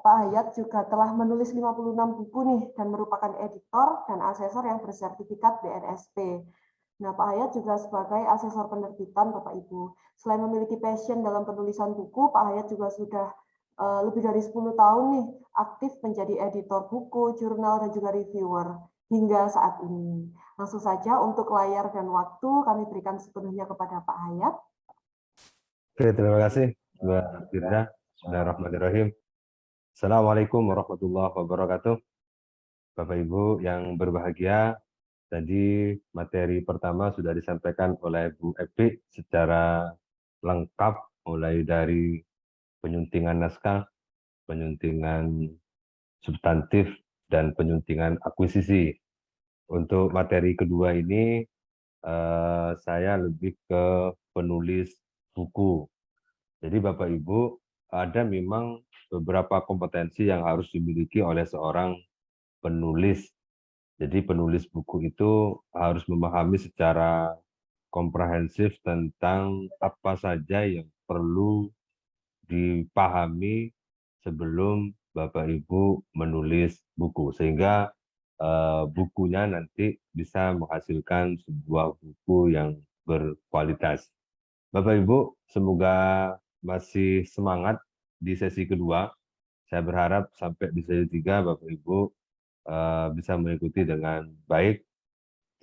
Pak Hayat juga telah menulis 56 buku nih dan merupakan editor dan asesor yang bersertifikat BNSP. Nah, Pak Hayat juga sebagai asesor penerbitan, Bapak Ibu. Selain memiliki passion dalam penulisan buku, Pak Hayat juga sudah lebih dari 10 tahun nih aktif menjadi editor buku, jurnal, dan juga reviewer hingga saat ini. Langsung saja untuk layar dan waktu kami berikan sepenuhnya kepada Pak Hayat. Oke, terima kasih Mbak Firda. Bismillahirrahmanirrahim. Assalamualaikum warahmatullahi wabarakatuh. Bapak Ibu yang berbahagia, tadi materi pertama sudah disampaikan oleh Bu Epi secara lengkap, mulai dari penyuntingan naskah, penyuntingan substantif, dan penyuntingan akuisisi. Untuk materi kedua ini, saya lebih ke penulis buku. Jadi Bapak Ibu, ada memang beberapa kompetensi yang harus dimiliki oleh seorang penulis. Jadi penulis buku itu harus memahami secara komprehensif tentang apa saja yang perlu dipahami sebelum Bapak Ibu menulis buku, sehingga bukunya nanti bisa menghasilkan sebuah buku yang berkualitas. Bapak Ibu, semoga masih semangat di sesi kedua. Saya berharap sampai di sesi 3 Bapak Ibu bisa mengikuti dengan baik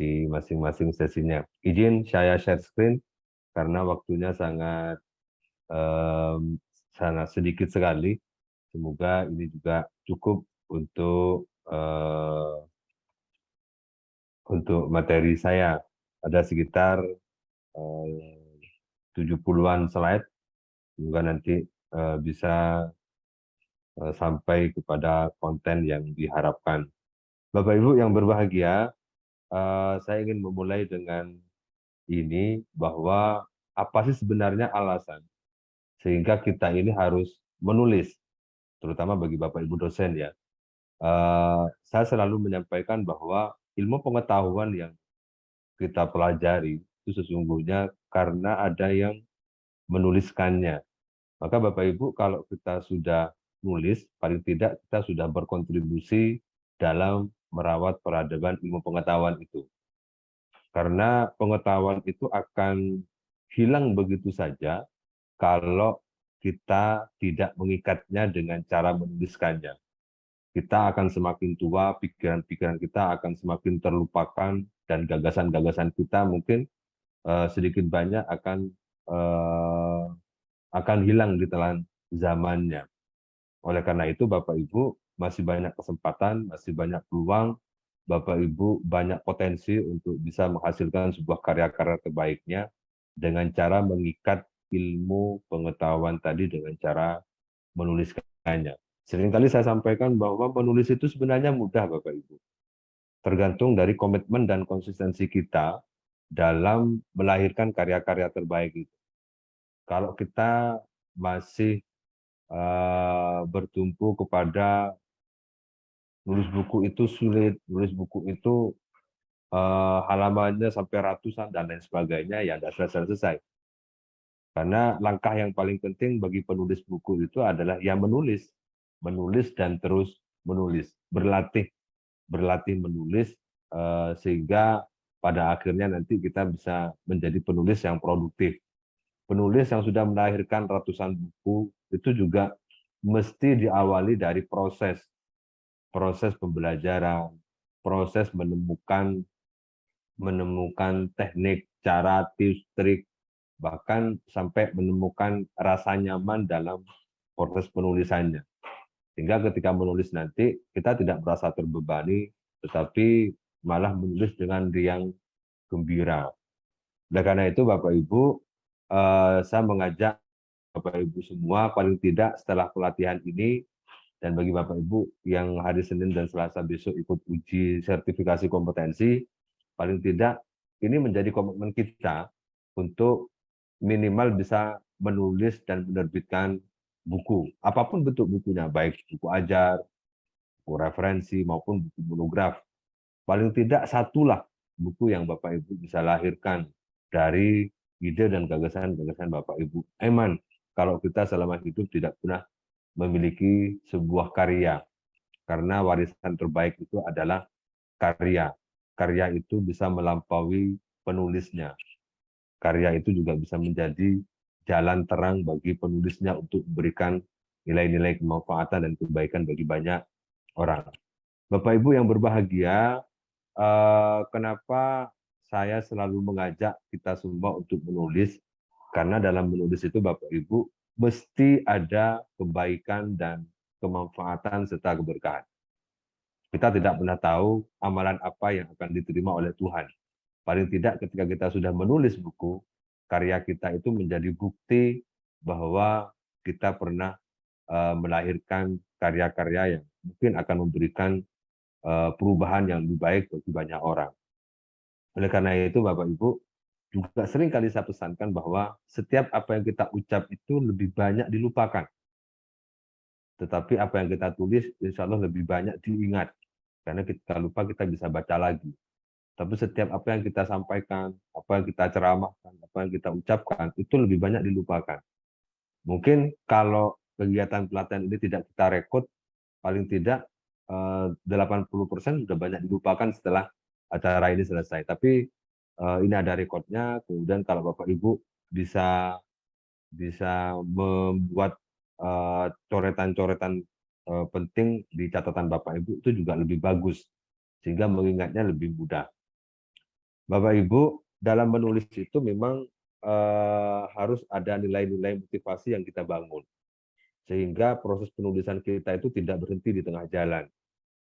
di masing-masing sesinya. Izin saya share screen karena waktunya sangat sedikit sekali. Semoga ini juga cukup untuk materi saya. Ada sekitar 70-an slide. Semoga nanti bisa sampai kepada konten yang diharapkan. Bapak Ibu yang berbahagia, saya ingin memulai dengan ini, bahwa apa sih sebenarnya alasan sehingga kita ini harus menulis, terutama bagi Bapak Ibu dosen ya. Saya selalu menyampaikan bahwa ilmu pengetahuan yang kita pelajari itu sesungguhnya karena ada yang menuliskannya. Maka Bapak Ibu, kalau kita sudah nulis, paling tidak kita sudah berkontribusi dalam merawat peradaban ilmu pengetahuan itu. Karena pengetahuan itu akan hilang begitu saja kalau kita tidak mengikatnya dengan cara menuliskannya. Kita akan semakin tua, pikiran-pikiran kita akan semakin terlupakan, dan gagasan-gagasan kita mungkin sedikit banyak akan hilang di telan zamannya. Oleh karena itu, Bapak Ibu, masih banyak kesempatan, masih banyak peluang, Bapak Ibu banyak potensi untuk bisa menghasilkan sebuah karya-karya terbaiknya dengan cara mengikat ilmu pengetahuan tadi dengan cara menuliskannya. Seringkali saya sampaikan bahwa menulis itu sebenarnya mudah, Bapak Ibu. Tergantung dari komitmen dan konsistensi kita dalam melahirkan karya-karya terbaik itu. Kalau kita masih bertumpu kepada nulis buku itu sulit, nulis buku itu halamannya sampai ratusan dan lain sebagainya, ya tidak selesai-selesai. Karena langkah yang paling penting bagi penulis buku itu adalah yang menulis dan terus menulis, berlatih menulis sehingga pada akhirnya nanti kita bisa menjadi penulis yang produktif. Penulis yang sudah melahirkan ratusan buku itu juga mesti diawali dari proses pembelajaran, proses menemukan teknik, cara, tips, trik, bahkan sampai menemukan rasa nyaman dalam proses penulisannya. Sehingga ketika menulis nanti, kita tidak merasa terbebani, tetapi malah menulis dengan riang gembira. Oleh karena itu, Bapak Ibu, saya mengajak Bapak Ibu semua, paling tidak setelah pelatihan ini, dan bagi Bapak Ibu yang hari Senin dan Selasa besok ikut uji sertifikasi kompetensi, paling tidak ini menjadi komitmen kita untuk minimal bisa menulis dan menerbitkan buku, apapun bentuk bukunya, baik buku ajar, buku referensi, maupun buku monograf. Paling tidak satulah buku yang Bapak Ibu bisa lahirkan dari ide dan gagasan-gagasan Bapak Ibu. Eman, kalau kita selama hidup tidak pernah memiliki sebuah karya. Karena warisan terbaik itu adalah karya. Karya itu bisa melampaui penulisnya. Karya itu juga bisa menjadi jalan terang bagi penulisnya untuk memberikan nilai-nilai kemanfaatan dan kebaikan bagi banyak orang. Bapak Ibu yang berbahagia, kenapa saya selalu mengajak kita semua untuk menulis? Karena dalam menulis itu Bapak Ibu mesti ada kebaikan dan kemanfaatan serta keberkahan. Kita tidak pernah tahu amalan apa yang akan diterima oleh Tuhan. Paling tidak ketika kita sudah menulis buku, karya kita itu menjadi bukti bahwa kita pernah melahirkan karya-karya yang mungkin akan memberikan perubahan yang lebih baik bagi banyak orang. Oleh karena itu, Bapak Ibu, juga sering kali saya pesankan bahwa setiap apa yang kita ucap itu lebih banyak dilupakan. Tetapi apa yang kita tulis, insya Allah lebih banyak diingat. Karena kita lupa, kita bisa baca lagi. Tapi setiap apa yang kita sampaikan, apa yang kita ceramahkan, apa yang kita ucapkan, itu lebih banyak dilupakan. Mungkin kalau kegiatan pelatihan ini tidak kita rekod, paling tidak 80% sudah banyak dilupakan setelah acara ini selesai. Tapi ini ada rekodnya, kemudian kalau Bapak Ibu bisa membuat coretan-coretan penting di catatan Bapak Ibu, itu juga lebih bagus, sehingga mengingatnya lebih mudah. Bapak Ibu, dalam menulis itu memang harus ada nilai-nilai motivasi yang kita bangun. Sehingga proses penulisan kita itu tidak berhenti di tengah jalan.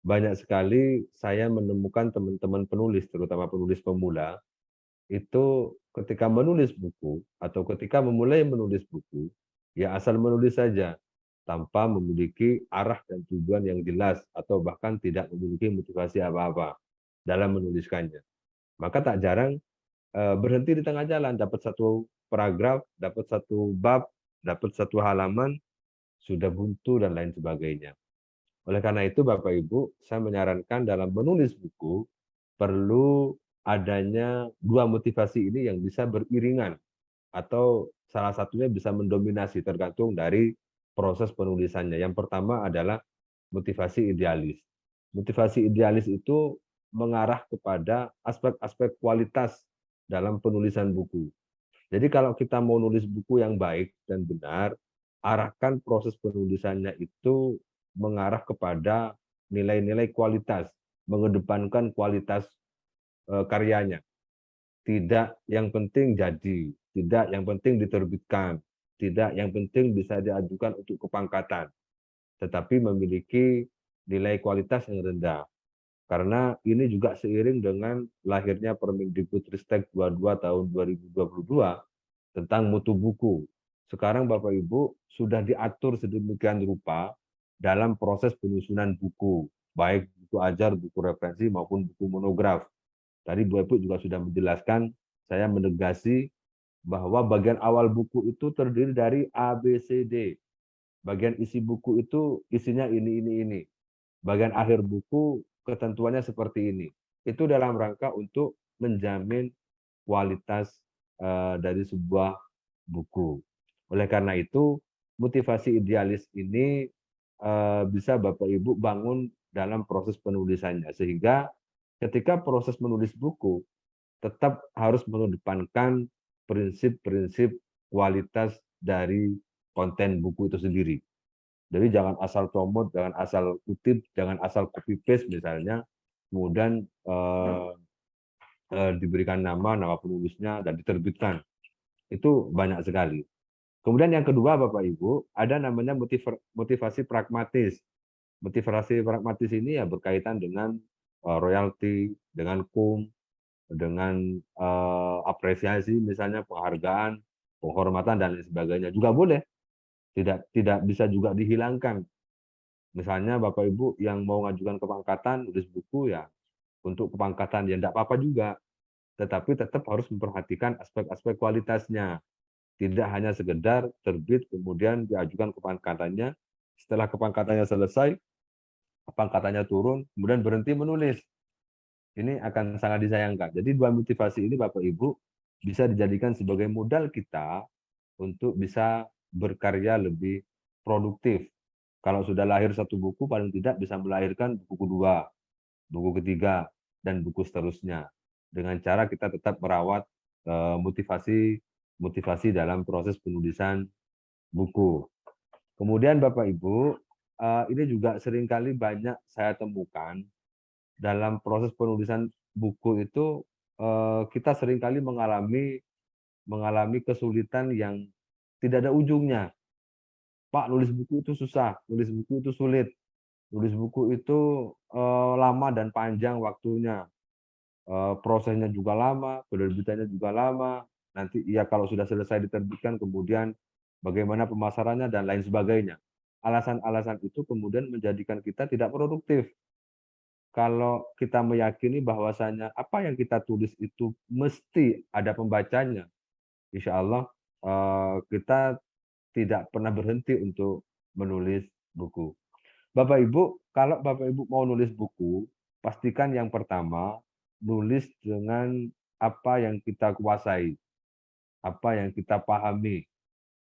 Banyak sekali saya menemukan teman-teman penulis, terutama penulis pemula, itu ketika menulis buku atau ketika memulai menulis buku, ya asal menulis saja, tanpa memiliki arah dan tujuan yang jelas, atau bahkan tidak memiliki motivasi apa-apa dalam menuliskannya. Maka tak jarang berhenti di tengah jalan, dapat satu paragraf, dapat satu bab, dapat satu halaman, sudah buntu dan lain sebagainya. Oleh karena itu Bapak Ibu, saya menyarankan dalam menulis buku perlu adanya dua motivasi ini yang bisa beriringan, atau salah satunya bisa mendominasi tergantung dari proses penulisannya. Yang pertama adalah motivasi idealis. Motivasi idealis itu mengarah kepada aspek-aspek kualitas dalam penulisan buku. Jadi kalau kita mau nulis buku yang baik dan benar, arahkan proses penulisannya itu mengarah kepada nilai-nilai kualitas, mengedepankan kualitas karyanya. Tidak yang penting jadi, tidak yang penting diterbitkan, tidak yang penting bisa diajukan untuk kepangkatan, tetapi memiliki nilai kualitas yang rendah. Karena ini juga seiring dengan lahirnya Permendikbudristek 22 tahun 2022 tentang mutu buku. Sekarang Bapak Ibu sudah diatur sedemikian rupa dalam proses penyusunan buku, baik buku ajar, buku referensi maupun buku monograf. Tadi Bapak Ibu juga sudah menjelaskan, saya menegasi bahwa bagian awal buku itu terdiri dari A, B, C, D. Bagian isi buku itu isinya ini. Bagian akhir buku ketentuannya seperti ini. Itu dalam rangka untuk menjamin kualitas dari sebuah buku. Oleh karena itu, motivasi idealis ini bisa Bapak Ibu bangun dalam proses penulisannya. Sehingga ketika proses menulis buku, tetap harus mengedepankan prinsip-prinsip kualitas dari konten buku itu sendiri. Jadi jangan asal comot, jangan asal kutip, jangan asal copy paste misalnya, kemudian diberikan nama penulisnya dan diterbitkan. Itu banyak sekali. Kemudian yang kedua Bapak Ibu, ada namanya motivasi pragmatis. Motivasi pragmatis ini ya berkaitan dengan royalti, dengan KUM, dengan apresiasi misalnya penghargaan, penghormatan dan lain sebagainya. Juga boleh. Tidak bisa juga dihilangkan. Misalnya Bapak Ibu yang mau ngajukan kepangkatan, nulis buku ya untuk kepangkatan ya tidak apa-apa juga. Tetapi tetap harus memperhatikan aspek-aspek kualitasnya. Tidak hanya sekedar terbit kemudian diajukan kepangkatannya, setelah kepangkatannya selesai, kepangkatannya turun, kemudian berhenti menulis. Ini akan sangat disayangkan. Jadi dua motivasi ini Bapak Ibu bisa dijadikan sebagai modal kita untuk bisa berkarya lebih produktif. Kalau sudah lahir satu buku, paling tidak bisa melahirkan buku kedua, buku ketiga, dan buku seterusnya. Dengan cara kita tetap merawat motivasi motivasi dalam proses penulisan buku. Kemudian Bapak Ibu, ini juga seringkali banyak saya temukan dalam proses penulisan buku itu, kita seringkali mengalami kesulitan yang tidak ada ujungnya. Pak, nulis buku itu susah, nulis buku itu sulit, nulis buku itu lama dan panjang waktunya, prosesnya juga lama, penerbitannya juga lama, nanti ya kalau sudah selesai diterbitkan kemudian bagaimana pemasarannya dan lain sebagainya. Alasan-alasan itu kemudian menjadikan kita tidak produktif. Kalau kita meyakini bahwasanya apa yang kita tulis itu mesti ada pembacanya, insya Allah kita tidak pernah berhenti untuk menulis buku. Bapak Ibu, kalau Bapak Ibu mau nulis buku, pastikan yang pertama nulis dengan apa yang kita kuasai, apa yang kita pahami,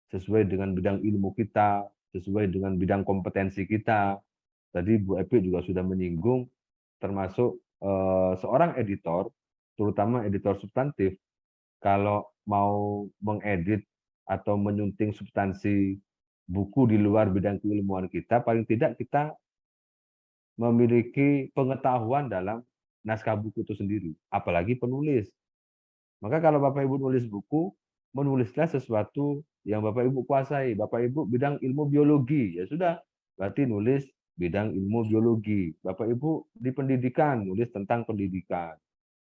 sesuai dengan bidang ilmu kita, sesuai dengan bidang kompetensi kita. Tadi Bu Epi juga sudah menyinggung, termasuk seorang editor, terutama editor substantif, kalau mau mengedit atau menyunting substansi buku di luar bidang keilmuan kita, paling tidak kita memiliki pengetahuan dalam naskah buku itu sendiri, apalagi penulis. Maka kalau Bapak Ibu nulis buku, menulislah sesuatu yang Bapak Ibu kuasai. Bapak Ibu bidang ilmu biologi, ya sudah, berarti nulis bidang ilmu biologi. Bapak Ibu di pendidikan, nulis tentang pendidikan.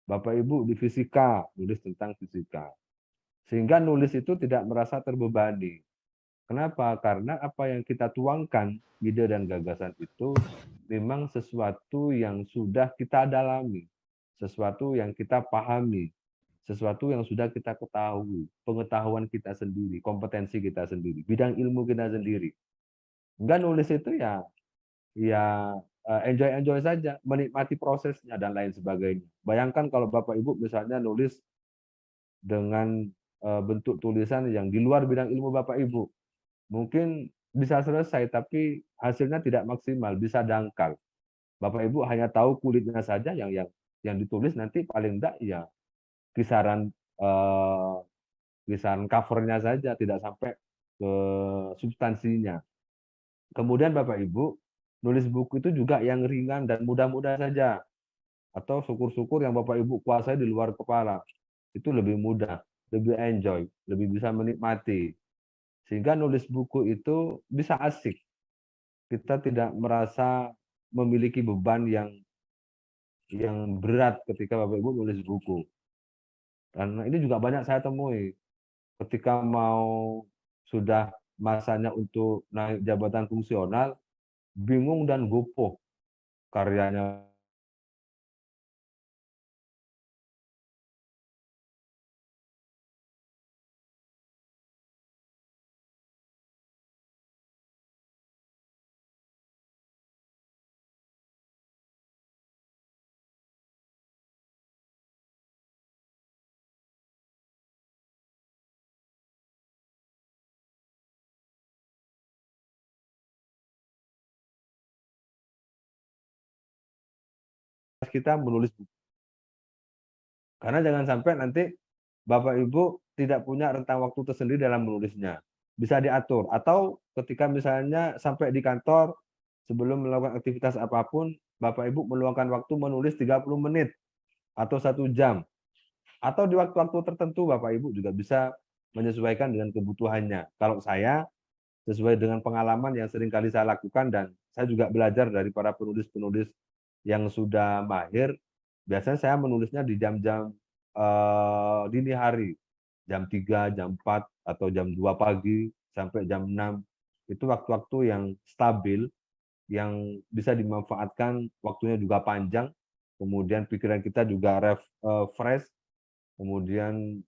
Bapak Ibu di fisika, nulis tentang fisika. Sehingga nulis itu tidak merasa terbebani. Kenapa? Karena apa yang kita tuangkan, ide dan gagasan itu memang sesuatu yang sudah kita dalami, sesuatu yang kita pahami, sesuatu yang sudah kita ketahui, pengetahuan kita sendiri, kompetensi kita sendiri, bidang ilmu kita sendiri. Enggak nulis itu ya enjoy saja, menikmati prosesnya dan lain sebagainya. Bayangkan kalau Bapak Ibu misalnya nulis dengan bentuk tulisan yang di luar bidang ilmu Bapak Ibu, mungkin bisa selesai tapi hasilnya tidak maksimal, bisa dangkal. Bapak Ibu hanya tahu kulitnya saja yang ditulis, nanti paling enggak ya kisaran kisaran covernya saja, tidak sampai ke substansinya. Kemudian Bapak Ibu nulis buku itu juga yang ringan dan mudah-mudah saja, atau syukur-syukur yang Bapak Ibu kuasai di luar kepala, itu lebih mudah, lebih enjoy, lebih bisa menikmati. Sehingga nulis buku itu bisa asik. Kita tidak merasa memiliki beban yang berat ketika Bapak Ibu nulis buku. Karena ini juga banyak saya temui. Ketika sudah masanya untuk naik jabatan fungsional, bingung dan gopoh karyanya. Kita menulis buku. Karena jangan sampai nanti Bapak Ibu tidak punya rentang waktu tersendiri dalam menulisnya. Bisa diatur. Atau ketika misalnya sampai di kantor, sebelum melakukan aktivitas apapun, Bapak Ibu meluangkan waktu menulis 30 menit atau 1 jam. Atau di waktu-waktu tertentu Bapak Ibu juga bisa menyesuaikan dengan kebutuhannya. Kalau saya, sesuai dengan pengalaman yang sering kali saya lakukan dan saya juga belajar dari para penulis-penulis yang sudah mahir, biasanya saya menulisnya di jam-jam dini hari, jam 3, jam 4, atau jam 2 pagi sampai jam 6. Itu waktu-waktu yang stabil, yang bisa dimanfaatkan, waktunya juga panjang, kemudian pikiran kita juga fresh, kemudian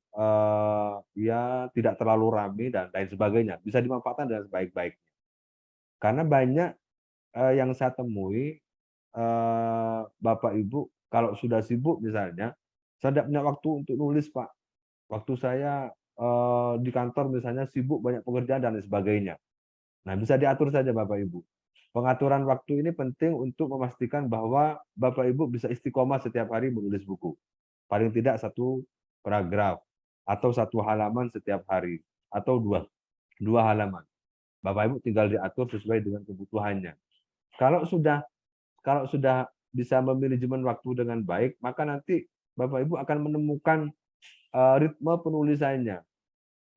ya tidak terlalu ramai dan lain sebagainya, bisa dimanfaatkan dengan sebaik-baiknya. Karena banyak yang saya temui Bapak Ibu kalau sudah sibuk misalnya, saya tidak punya waktu untuk nulis Pak. Waktu saya di kantor misalnya sibuk banyak pekerjaan dan lain sebagainya. Nah bisa diatur saja Bapak Ibu. Pengaturan waktu ini penting untuk memastikan bahwa Bapak Ibu bisa istiqomah setiap hari menulis buku. Paling tidak satu paragraf atau satu halaman setiap hari atau dua halaman. Bapak Ibu tinggal diatur sesuai dengan kebutuhannya. Kalau sudah bisa memanajemen waktu dengan baik, maka nanti Bapak Ibu akan menemukan ritme penulisannya.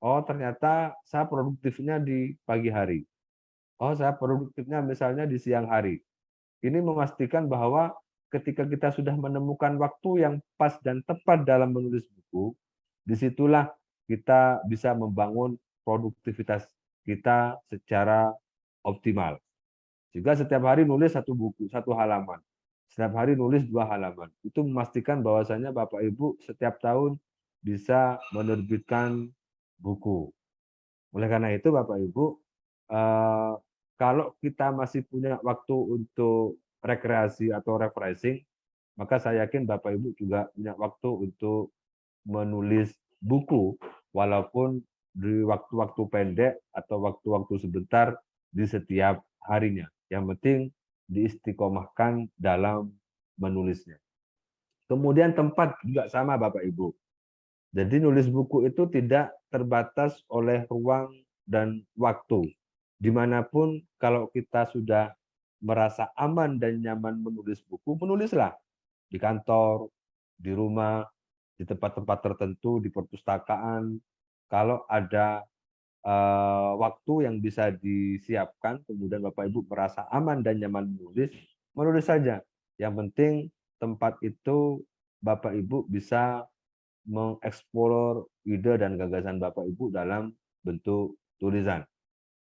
Oh, ternyata saya produktifnya di pagi hari. Oh, saya produktifnya misalnya di siang hari. Ini memastikan bahwa ketika kita sudah menemukan waktu yang pas dan tepat dalam menulis buku, disitulah kita bisa membangun produktivitas kita secara optimal. Juga setiap hari nulis satu buku, satu halaman. Setiap hari nulis 2 halaman. Itu memastikan bahwasanya Bapak Ibu setiap tahun bisa menerbitkan buku. Oleh karena itu Bapak Ibu, eh, kalau kita masih punya waktu untuk rekreasi atau refreshing, maka saya yakin Bapak Ibu juga punya waktu untuk menulis buku, walaupun di waktu-waktu pendek atau waktu-waktu sebentar di setiap harinya. Yang penting diistiqomahkan dalam menulisnya. Kemudian tempat juga sama Bapak Ibu. Jadi nulis buku itu tidak terbatas oleh ruang dan waktu. Dimanapun kalau kita sudah merasa aman dan nyaman menulis buku, menulislah. Di kantor, di rumah, di tempat-tempat tertentu, di perpustakaan. Kalau ada waktu yang bisa disiapkan, kemudian Bapak Ibu merasa aman dan nyaman menulis, menulis saja. Yang penting tempat itu Bapak Ibu bisa mengeksplor ide dan gagasan Bapak Ibu dalam bentuk tulisan.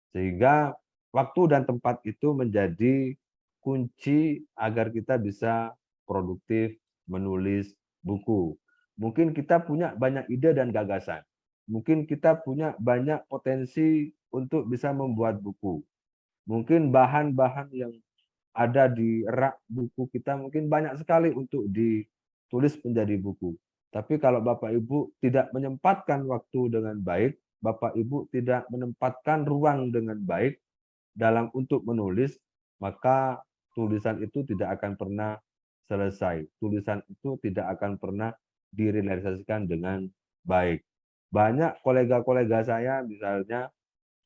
Sehingga waktu dan tempat itu menjadi kunci agar kita bisa produktif menulis buku. Mungkin kita punya banyak ide dan gagasan. Mungkin kita punya banyak potensi untuk bisa membuat buku. Mungkin bahan-bahan yang ada di rak buku kita mungkin banyak sekali untuk ditulis menjadi buku. Tapi kalau Bapak Ibu tidak menyempatkan waktu dengan baik, Bapak Ibu tidak menempatkan ruang dengan baik dalam untuk menulis, maka tulisan itu tidak akan pernah selesai. Tulisan itu tidak akan pernah direalisasikan dengan baik. Banyak kolega-kolega saya misalnya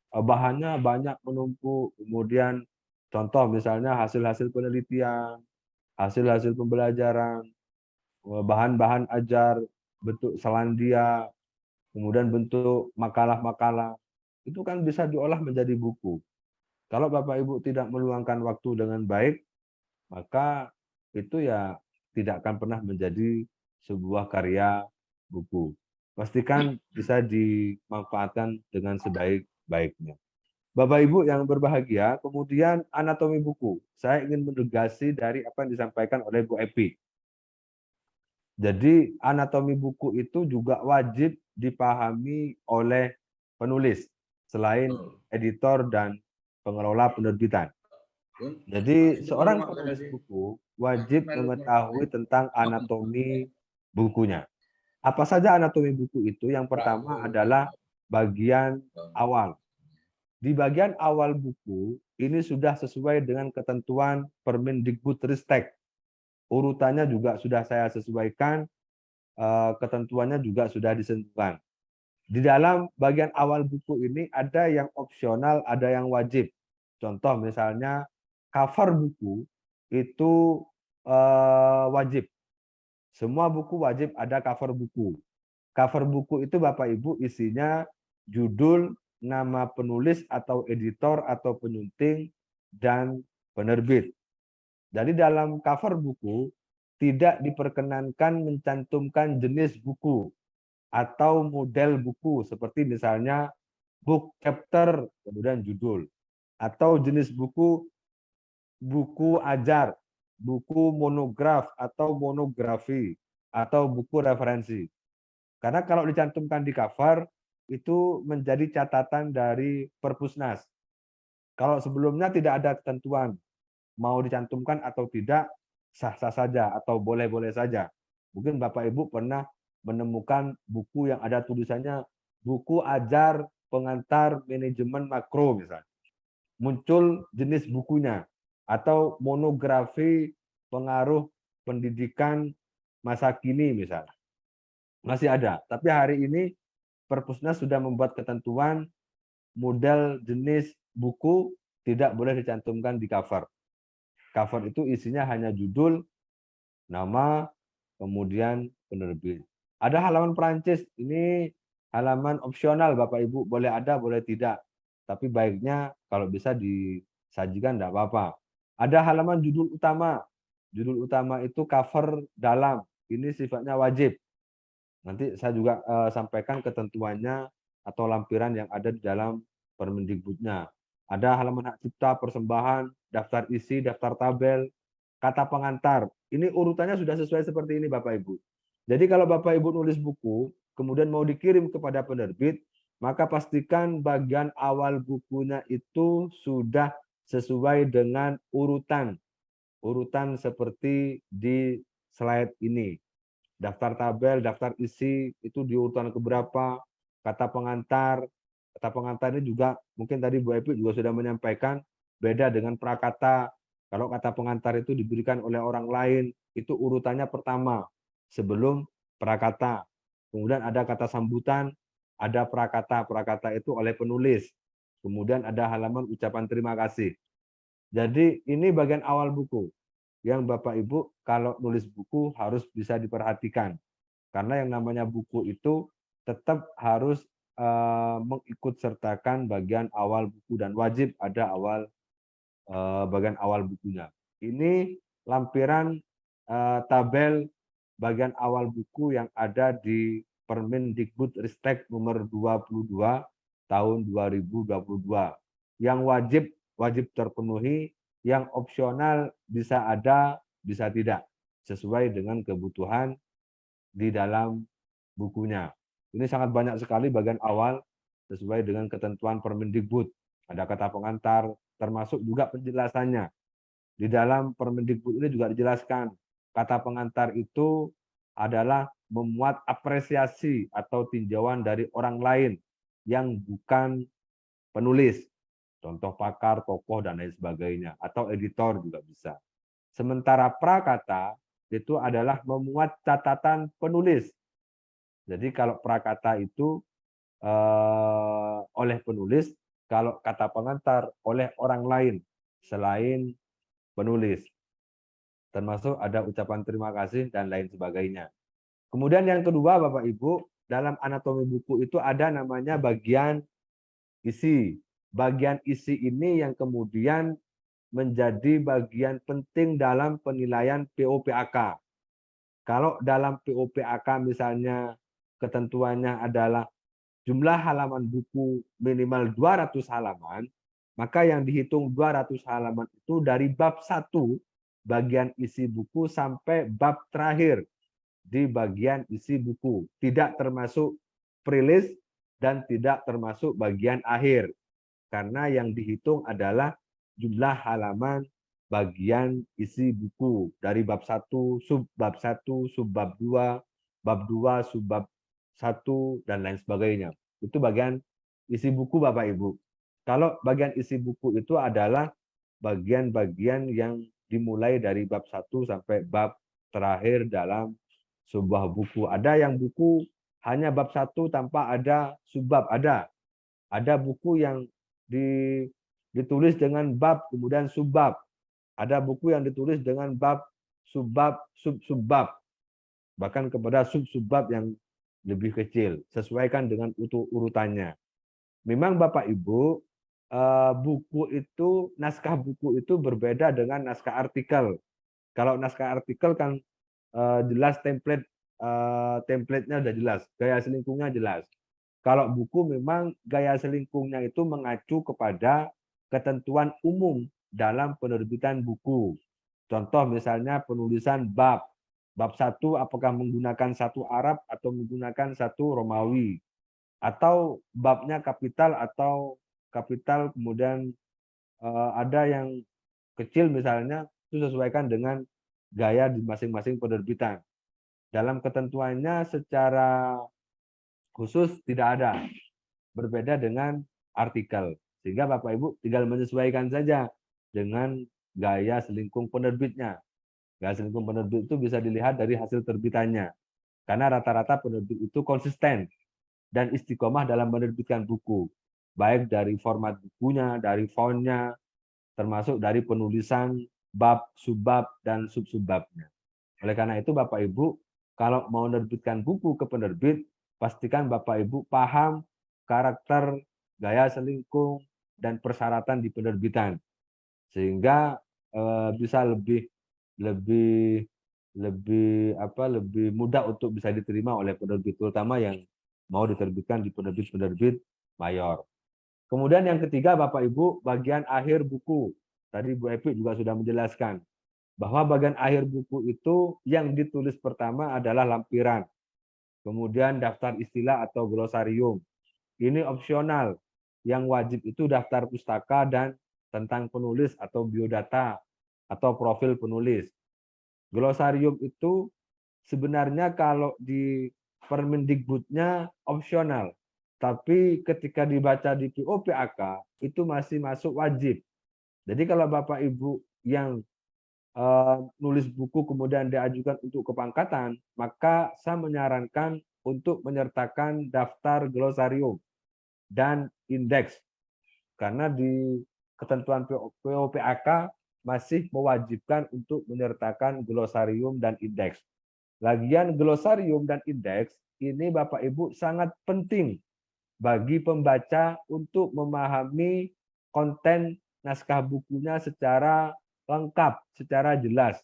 bahannya banyak menumpuk, kemudian contoh misalnya hasil-hasil penelitian, hasil-hasil pembelajaran, bahan-bahan ajar, bentuk selandia, kemudian bentuk makalah-makalah, itu kan bisa diolah menjadi buku. Kalau Bapak Ibu tidak meluangkan waktu dengan baik, maka itu ya tidak akan pernah menjadi sebuah karya buku. Pastikan bisa dimanfaatkan dengan sebaik-baiknya. Bapak Ibu yang berbahagia, kemudian anatomi buku. Saya ingin menegasi dari apa yang disampaikan oleh Bu Epi. Jadi anatomi buku itu juga wajib dipahami oleh penulis, selain editor dan pengelola penerbitan. Jadi seorang penulis buku wajib mengetahui tentang anatomi bukunya. Apa saja anatomi buku itu? Yang pertama adalah bagian awal. Di bagian awal buku, ini sudah sesuai dengan ketentuan Permendikbudristek. Urutannya juga sudah saya sesuaikan, ketentuannya juga sudah disentuhkan. Di dalam bagian awal buku ini ada yang opsional, ada yang wajib. Contoh misalnya cover buku itu wajib. Semua buku wajib ada cover buku. Cover buku itu Bapak Ibu isinya judul, nama penulis atau editor atau penyunting, dan penerbit. Jadi dalam cover buku tidak diperkenankan mencantumkan jenis buku atau model buku seperti misalnya book chapter kemudian judul, atau jenis buku buku ajar, buku monograf atau monografi, atau buku referensi. Karena kalau dicantumkan di cover itu menjadi catatan dari Perpusnas. Kalau sebelumnya tidak ada ketentuan mau dicantumkan atau tidak, sah-sah saja atau boleh-boleh saja. Mungkin Bapak Ibu pernah menemukan buku yang ada tulisannya buku ajar pengantar manajemen makro misalnya. Muncul jenis bukunya, atau monografi pengaruh pendidikan masa kini misalnya. Masih ada, tapi hari ini Perpusnas sudah membuat ketentuan model jenis buku tidak boleh dicantumkan di cover. Cover itu isinya hanya judul, nama, kemudian penerbit. Ada halaman Perancis, ini halaman opsional Bapak Ibu, boleh ada, boleh tidak. Tapi baiknya kalau bisa disajikan tidak apa-apa. Ada halaman judul utama itu cover dalam, ini sifatnya wajib. Nanti saya juga sampaikan ketentuannya atau lampiran yang ada di dalam Permendikbudnya. Ada halaman hak cipta, persembahan, daftar isi, daftar tabel, kata pengantar. Ini urutannya sudah sesuai seperti ini Bapak Ibu. Jadi kalau Bapak Ibu nulis buku, kemudian mau dikirim kepada penerbit, maka pastikan bagian awal bukunya itu sudah sesuai dengan urutan. Urutan seperti di slide ini. Daftar tabel, daftar isi itu di urutan keberapa, kata pengantar ini juga mungkin tadi Bu Epi juga sudah menyampaikan beda dengan prakata. Kalau kata pengantar itu diberikan oleh orang lain, itu urutannya pertama sebelum prakata. Kemudian ada kata sambutan, ada prakata. Prakata itu oleh penulis. Kemudian ada halaman ucapan terima kasih. Jadi ini bagian awal buku yang Bapak Ibu kalau nulis buku harus bisa diperhatikan. Karena yang namanya buku itu tetap harus mengikut sertakan bagian awal buku dan wajib ada bagian awal bukunya. Ini lampiran tabel bagian awal buku yang ada di Permendikbud Ristek nomor 22 tahun 2022. Yang wajib terpenuhi, yang opsional bisa ada, bisa tidak, sesuai dengan kebutuhan di dalam bukunya. Ini sangat banyak sekali bagian awal sesuai dengan ketentuan Permendikbud. Ada kata pengantar, termasuk juga penjelasannya. Di dalam Permendikbud ini juga dijelaskan, kata pengantar itu adalah memuat apresiasi atau tinjauan dari orang lain yang bukan penulis. Contoh pakar, tokoh, dan lain sebagainya. Atau editor juga bisa. Sementara prakata itu adalah memuat catatan penulis. Jadi kalau prakata itu oleh penulis, kalau kata pengantar oleh orang lain selain penulis. Termasuk ada ucapan terima kasih dan lain sebagainya. Kemudian yang kedua Bapak Ibu, dalam anatomi buku itu ada namanya bagian isi. Bagian isi ini yang kemudian menjadi bagian penting dalam penilaian POPAK. Kalau dalam POPAK misalnya ketentuannya adalah jumlah halaman buku minimal 200 halaman, maka yang dihitung 200 halaman itu dari bab 1 bagian isi buku sampai bab terakhir di bagian isi buku. Tidak termasuk prelist dan tidak termasuk bagian akhir. Karena yang dihitung adalah jumlah halaman bagian isi buku dari bab 1, sub bab 1, sub bab 2, bab 2, sub bab 1 dan lain sebagainya. Itu bagian isi buku Bapak Ibu. Kalau bagian isi buku itu adalah bagian-bagian yang dimulai dari bab 1 sampai bab terakhir dalam sebuah buku. Ada yang buku hanya bab 1 tanpa ada subbab, ada. Ada buku yang ditulis dengan bab kemudian subbab. Ada buku yang ditulis dengan bab, subbab, sub-subbab. Bahkan kepada sub-subbab yang lebih kecil. Sesuaikan dengan urutannya. Memang Bapak Ibu, buku itu, naskah buku itu berbeda dengan naskah artikel. Kalau naskah artikel kan jelas template-nya udah jelas, gaya selingkungnya jelas. Kalau buku memang gaya selingkungnya itu mengacu kepada ketentuan umum dalam penerbitan buku. Contoh misalnya penulisan bab. Bab 1 apakah menggunakan satu Arab atau menggunakan satu Romawi. Atau babnya kapital atau kapital kemudian ada yang kecil misalnya, itu sesuaikan dengan gaya di masing-masing penerbitan. Dalam ketentuannya secara khusus tidak ada. Berbeda dengan artikel. Sehingga Bapak Ibu tinggal menyesuaikan saja dengan gaya selingkung penerbitnya. Gaya selingkung penerbit itu bisa dilihat dari hasil terbitannya. Karena rata-rata penerbit itu konsisten dan istiqomah dalam menerbitkan buku. Baik dari format bukunya, dari fontnya, termasuk dari penulisan bab, subbab, dan sub-subbabnya. Oleh karena itu, Bapak Ibu, kalau mau menerbitkan buku ke penerbit, pastikan Bapak Ibu paham karakter, gaya selingkung, dan persyaratan di penerbitan, sehingga bisa lebih lebih mudah untuk bisa diterima oleh penerbit, terutama yang mau diterbitkan di penerbit-penerbit mayor. Kemudian yang ketiga, Bapak Ibu, bagian akhir buku. Tadi Bu Epi juga sudah menjelaskan bahwa bagian akhir buku itu yang ditulis pertama adalah lampiran. Kemudian daftar istilah atau glosarium. Ini opsional. Yang wajib itu daftar pustaka dan tentang penulis atau biodata atau profil penulis. Glosarium itu sebenarnya kalau di Permendikbudnya opsional, tapi ketika dibaca di POPAK itu masih masuk wajib. Jadi kalau Bapak Ibu yang nulis buku kemudian diajukan untuk kepangkatan, maka saya menyarankan untuk menyertakan daftar glosarium dan indeks, karena di ketentuan POPAK masih mewajibkan untuk menyertakan glosarium dan indeks. Lagian glosarium dan indeks ini Bapak Ibu sangat penting bagi pembaca untuk memahami konten naskah bukunya secara lengkap, secara jelas.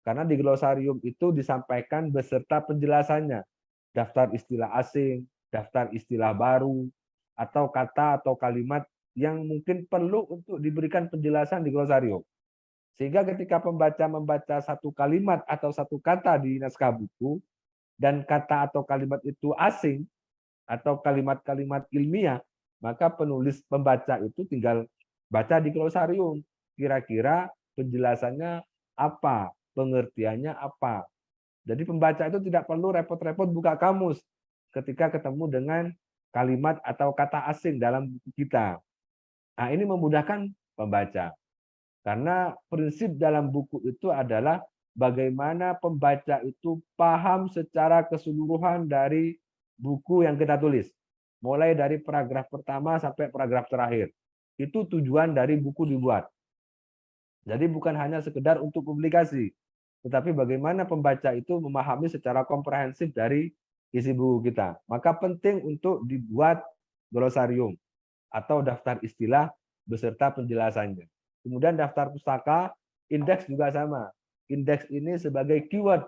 Karena di glosarium itu disampaikan beserta penjelasannya. Daftar istilah asing, daftar istilah baru, atau kata atau kalimat yang mungkin perlu untuk diberikan penjelasan di glosarium. Sehingga ketika pembaca membaca satu kalimat atau satu kata di naskah buku, dan kata atau kalimat itu asing, atau kalimat-kalimat ilmiah, maka penulis pembaca itu tinggal baca di glosarium. Kira-kira penjelasannya apa, pengertiannya apa. Jadi pembaca itu tidak perlu repot-repot buka kamus ketika ketemu dengan kalimat atau kata asing dalam buku kita. Nah, ini memudahkan pembaca. Karena prinsip dalam buku itu adalah bagaimana pembaca itu paham secara keseluruhan dari buku yang kita tulis. Mulai dari paragraf pertama sampai paragraf terakhir. Itu tujuan dari buku dibuat. Jadi bukan hanya sekedar untuk publikasi, tetapi bagaimana pembaca itu memahami secara komprehensif dari isi buku kita. Maka penting untuk dibuat glosarium atau daftar istilah beserta penjelasannya. Kemudian daftar pustaka, indeks juga sama. Indeks ini sebagai keyword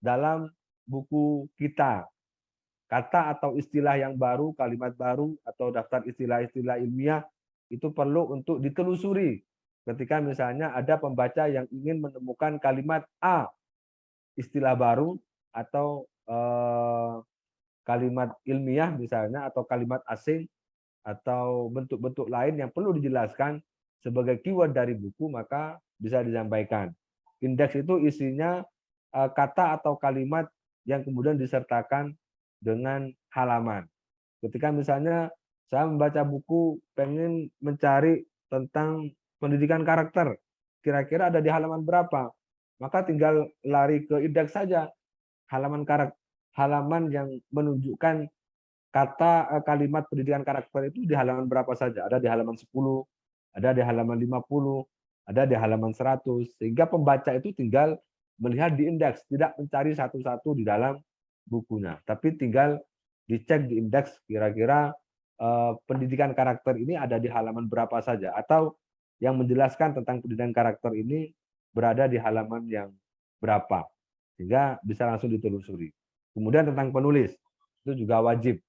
dalam buku kita. Kata atau istilah yang baru, kalimat baru, atau daftar istilah-istilah ilmiah itu perlu untuk ditelusuri. Ketika misalnya ada pembaca yang ingin menemukan kalimat A, istilah baru, atau kalimat ilmiah misalnya, atau kalimat asing, atau bentuk-bentuk lain yang perlu dijelaskan sebagai keyword dari buku, maka bisa disampaikan. Indeks itu isinya kata atau kalimat yang kemudian disertakan dengan halaman. Ketika misalnya saya membaca buku pengen mencari tentang pendidikan karakter, kira-kira ada di halaman berapa, maka tinggal lari ke indeks saja, halaman yang menunjukkan kata kalimat pendidikan karakter itu di halaman berapa saja. Ada di halaman 10, ada di halaman 50, ada di halaman 100. Sehingga pembaca itu tinggal melihat di indeks, tidak mencari satu-satu di dalam bukunya. Tapi tinggal dicek di indeks kira-kira pendidikan karakter ini ada di halaman berapa saja. Atau yang menjelaskan tentang pendidikan karakter ini berada di halaman yang berapa. Sehingga bisa langsung ditelusuri. Kemudian tentang penulis, itu juga wajib.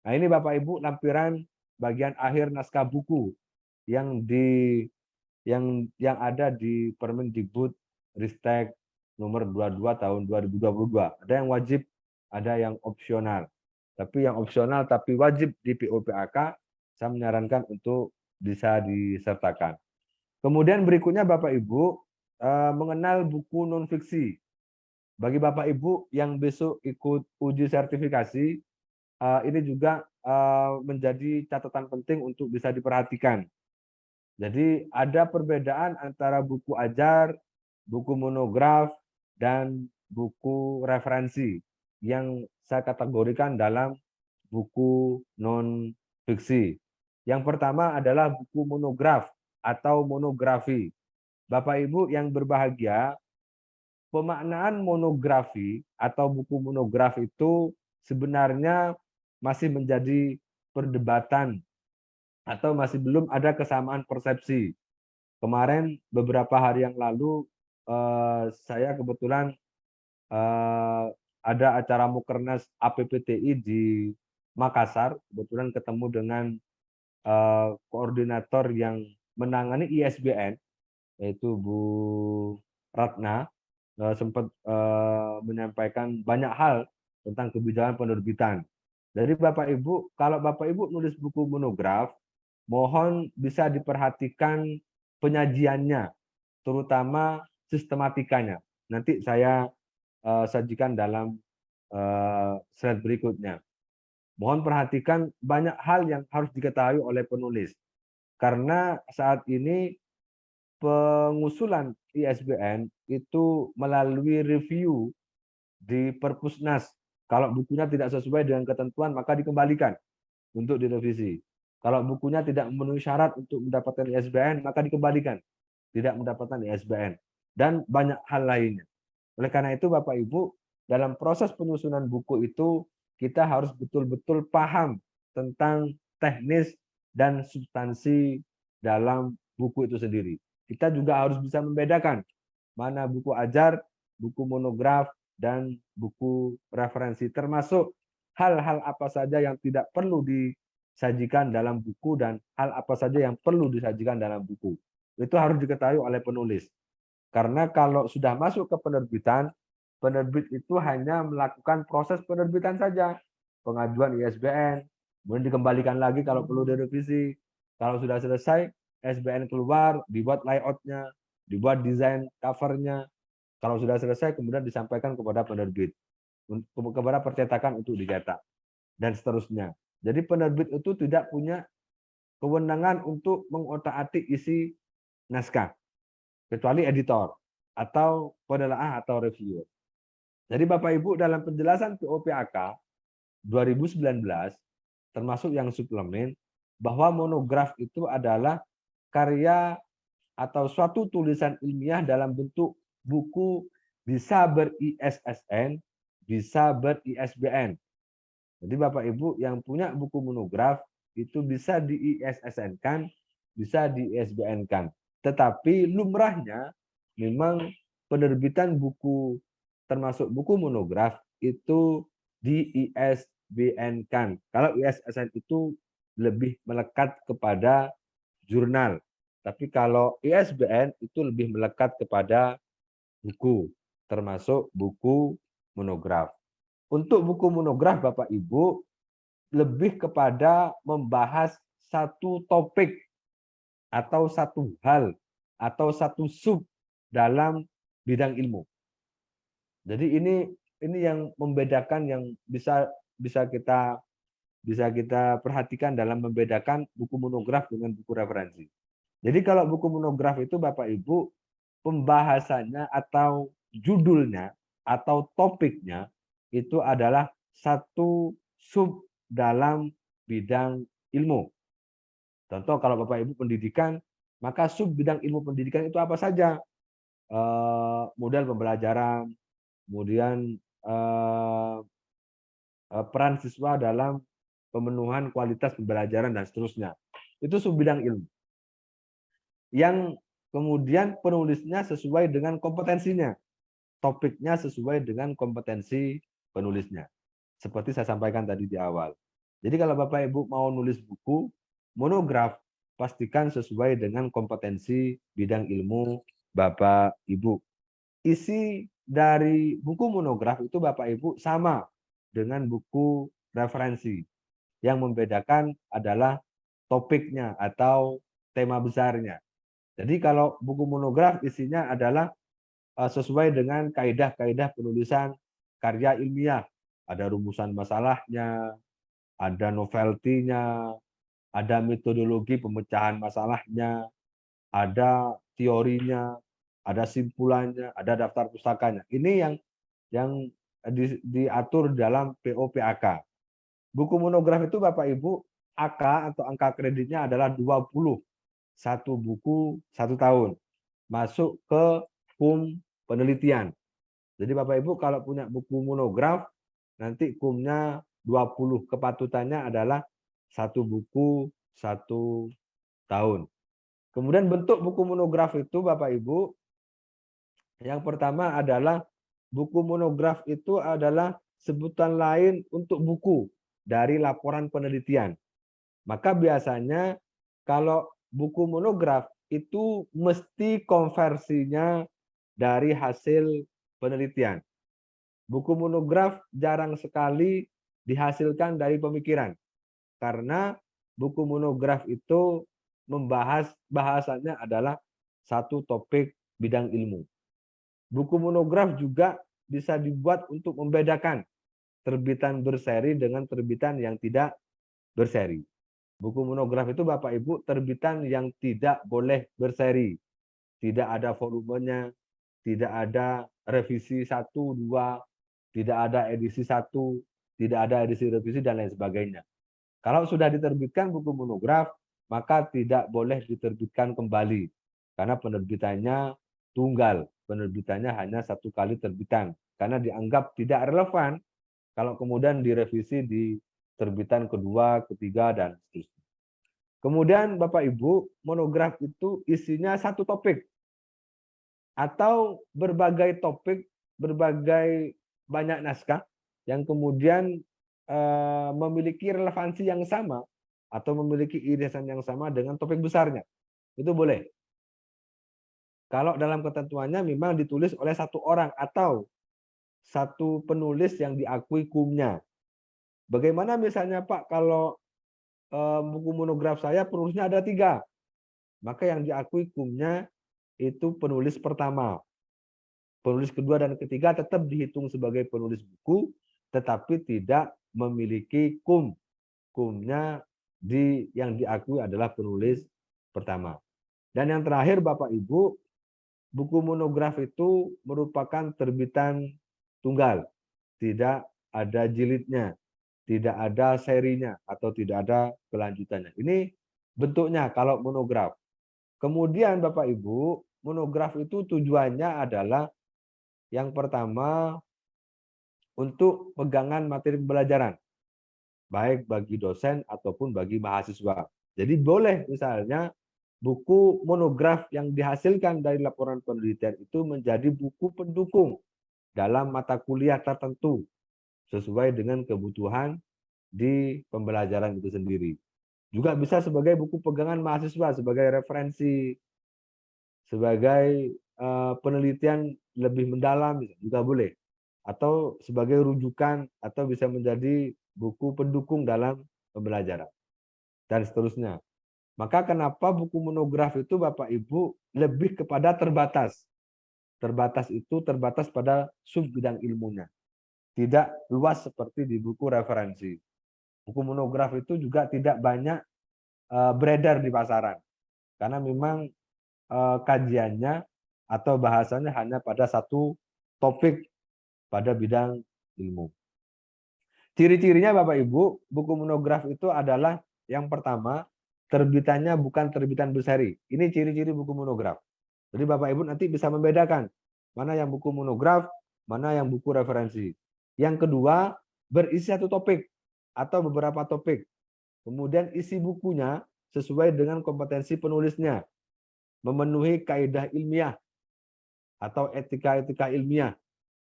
Nah, ini Bapak Ibu lampiran bagian akhir naskah buku yang ada di Permendikbud Ristek nomor 22 tahun 2022. Ada yang wajib, ada yang opsional. Tapi yang opsional tapi wajib di POPAK, saya menyarankan untuk bisa disertakan. Kemudian berikutnya Bapak Ibu mengenal buku non fiksi. Bagi Bapak Ibu yang besok ikut uji sertifikasi, ini juga menjadi catatan penting untuk bisa diperhatikan. Jadi ada perbedaan antara buku ajar, buku monograf, dan buku referensi yang saya kategorikan dalam buku non-fiksi. Yang pertama adalah buku monograf atau monografi. Bapak Ibu yang berbahagia, pemaknaan monografi atau buku monograf itu sebenarnya masih menjadi perdebatan atau masih belum ada kesamaan persepsi. Kemarin beberapa hari yang lalu saya kebetulan ada acara Mukernas APPTI di Makassar, kebetulan ketemu dengan koordinator yang menangani ISBN, yaitu Bu Ratna, sempat menyampaikan banyak hal tentang kebijakan penerbitan. Jadi Bapak Ibu, kalau Bapak Ibu nulis buku monograf, mohon bisa diperhatikan penyajiannya, terutama sistematikanya. Nanti saya sajikan dalam slide berikutnya. Mohon perhatikan banyak hal yang harus diketahui oleh penulis. Karena saat ini pengusulan ISBN itu melalui review di Perpusnas. Kalau bukunya tidak sesuai dengan ketentuan, maka dikembalikan untuk direvisi. Kalau bukunya tidak memenuhi syarat untuk mendapatkan ISBN, maka dikembalikan. Tidak mendapatkan ISBN. Dan banyak hal lainnya. Oleh karena itu, Bapak Ibu, dalam proses penyusunan buku itu, kita harus betul-betul paham tentang teknis dan substansi dalam buku itu sendiri. Kita juga harus bisa membedakan mana buku ajar, buku monograf, dan buku referensi, termasuk hal-hal apa saja yang tidak perlu disajikan dalam buku dan hal apa saja yang perlu disajikan dalam buku. Itu harus diketahui oleh penulis. Karena kalau sudah masuk ke penerbitan, penerbit itu hanya melakukan proses penerbitan saja. Pengajuan ISBN, kemudian dikembalikan lagi kalau perlu direvisi. Kalau sudah selesai, ISBN keluar, dibuat layout-nya, dibuat desain cover-nya. Kalau sudah selesai, kemudian disampaikan kepada penerbit, kepada percetakan untuk dicetak, dan seterusnya. Jadi penerbit itu tidak punya kewenangan untuk mengotak-atik isi naskah, kecuali editor atau penelaah atau reviewer. Jadi Bapak Ibu dalam penjelasan POPAK 2019 termasuk yang suplemen bahwa monograf itu adalah karya atau suatu tulisan ilmiah dalam bentuk buku bisa ber-ISSN, bisa ber-ISBN. Jadi Bapak Ibu yang punya buku monograf itu bisa di-ISSN-kan, bisa di-ISBN-kan. Tetapi lumrahnya memang penerbitan buku termasuk buku monograf itu di-ISBN-kan. Kalau ISSN itu lebih melekat kepada jurnal. Tapi kalau ISBN itu lebih melekat kepada buku, termasuk buku monograf. Untuk buku monograf Bapak Ibu lebih kepada membahas satu topik atau satu hal atau satu sub dalam bidang ilmu. Jadi ini yang membedakan yang bisa kita perhatikan dalam membedakan buku monograf dengan buku referensi. Jadi kalau buku monograf itu Bapak Ibu pembahasannya atau judulnya atau topiknya itu adalah satu sub dalam bidang ilmu. Contoh kalau Bapak Ibu pendidikan, maka sub bidang ilmu pendidikan itu apa saja? Model pembelajaran, kemudian peran siswa dalam pemenuhan kualitas pembelajaran dan seterusnya. Itu sub bidang ilmu. Yang kemudian penulisnya sesuai dengan kompetensinya. Topiknya sesuai dengan kompetensi penulisnya. Seperti saya sampaikan tadi di awal. Jadi kalau Bapak Ibu mau nulis buku, monograf, pastikan sesuai dengan kompetensi bidang ilmu Bapak Ibu. Isi dari buku monograf itu Bapak Ibu sama dengan buku referensi. Yang membedakan adalah topiknya atau tema besarnya. Jadi kalau buku monograf isinya adalah sesuai dengan kaidah-kaidah penulisan karya ilmiah. Ada rumusan masalahnya, ada novelty-nya, ada metodologi pemecahan masalahnya, ada teorinya, ada simpulannya, ada daftar pustakanya. Ini yang diatur dalam POPAK. Buku monograf itu Bapak Ibu, AK atau angka kreditnya adalah 20. Satu buku 1 tahun. Masuk ke KUM penelitian. Jadi Bapak Ibu kalau punya buku monograf, nanti KUM-nya 20. Kepatutannya adalah 1 buku 1 tahun. Kemudian bentuk buku monograf itu Bapak Ibu, yang pertama adalah buku monograf itu adalah sebutan lain untuk buku dari laporan penelitian. Maka biasanya kalau buku monograf itu mesti konversinya dari hasil penelitian. Buku monograf jarang sekali dihasilkan dari pemikiran. Karena buku monograf itu membahas bahasanya adalah satu topik bidang ilmu. Buku monograf juga bisa dibuat untuk membedakan terbitan berseri dengan terbitan yang tidak berseri. Buku monograf itu Bapak Ibu terbitan yang tidak boleh berseri. Tidak ada volumenya, tidak ada revisi 1, 2, tidak ada edisi 1, tidak ada edisi revisi dan lain sebagainya. Kalau sudah diterbitkan buku monograf, maka tidak boleh diterbitkan kembali. Karena penerbitannya tunggal, penerbitannya hanya 1 kali terbitan. Karena dianggap tidak relevan kalau kemudian direvisi di terbitan kedua, ketiga, dan seterusnya. Kemudian Bapak Ibu, monograf itu isinya 1 topik atau berbagai topik, berbagai banyak naskah yang kemudian memiliki relevansi yang sama atau memiliki irisan yang sama dengan topik besarnya. Itu boleh. Kalau dalam ketentuannya memang ditulis oleh 1 orang atau 1 penulis yang diakui KUM-nya. Bagaimana misalnya Pak kalau buku monograf saya penulisnya ada 3, maka yang diakui KUM-nya itu penulis pertama. Penulis kedua dan ketiga tetap dihitung sebagai penulis buku, tetapi tidak memiliki KUM. KUM-nya yang diakui adalah penulis pertama. Dan yang terakhir Bapak Ibu, buku monograf itu merupakan terbitan tunggal. Tidak ada jilidnya, tidak ada serinya, atau tidak ada kelanjutannya. Ini bentuknya kalau monograf. Kemudian Bapak Ibu, monograf itu tujuannya adalah yang pertama untuk pegangan materi pembelajaran, baik bagi dosen ataupun bagi mahasiswa. Jadi boleh misalnya buku monograf yang dihasilkan dari laporan penelitian itu menjadi buku pendukung dalam mata kuliah tertentu sesuai dengan kebutuhan di pembelajaran itu sendiri. Juga bisa sebagai buku pegangan mahasiswa, sebagai referensi, sebagai penelitian lebih mendalam juga boleh. Atau sebagai rujukan, atau bisa menjadi buku pendukung dalam pembelajaran. Dan seterusnya. Maka kenapa buku monograf itu Bapak Ibu lebih kepada terbatas. Terbatas itu terbatas pada sub bidang ilmunya. Tidak luas seperti di buku referensi. Buku monograf itu juga tidak banyak beredar di pasaran. Karena memang kajiannya atau bahasanya hanya pada 1 topik pada bidang ilmu. Ciri-cirinya Bapak Ibu, buku monograf itu adalah yang pertama, terbitannya bukan terbitan berseri. Ini ciri-ciri buku monograf. Jadi Bapak Ibu nanti bisa membedakan mana yang buku monograf, mana yang buku referensi. Yang kedua, berisi 1 topik atau beberapa topik. Kemudian isi bukunya sesuai dengan kompetensi penulisnya. Memenuhi kaidah ilmiah atau etika-etika ilmiah.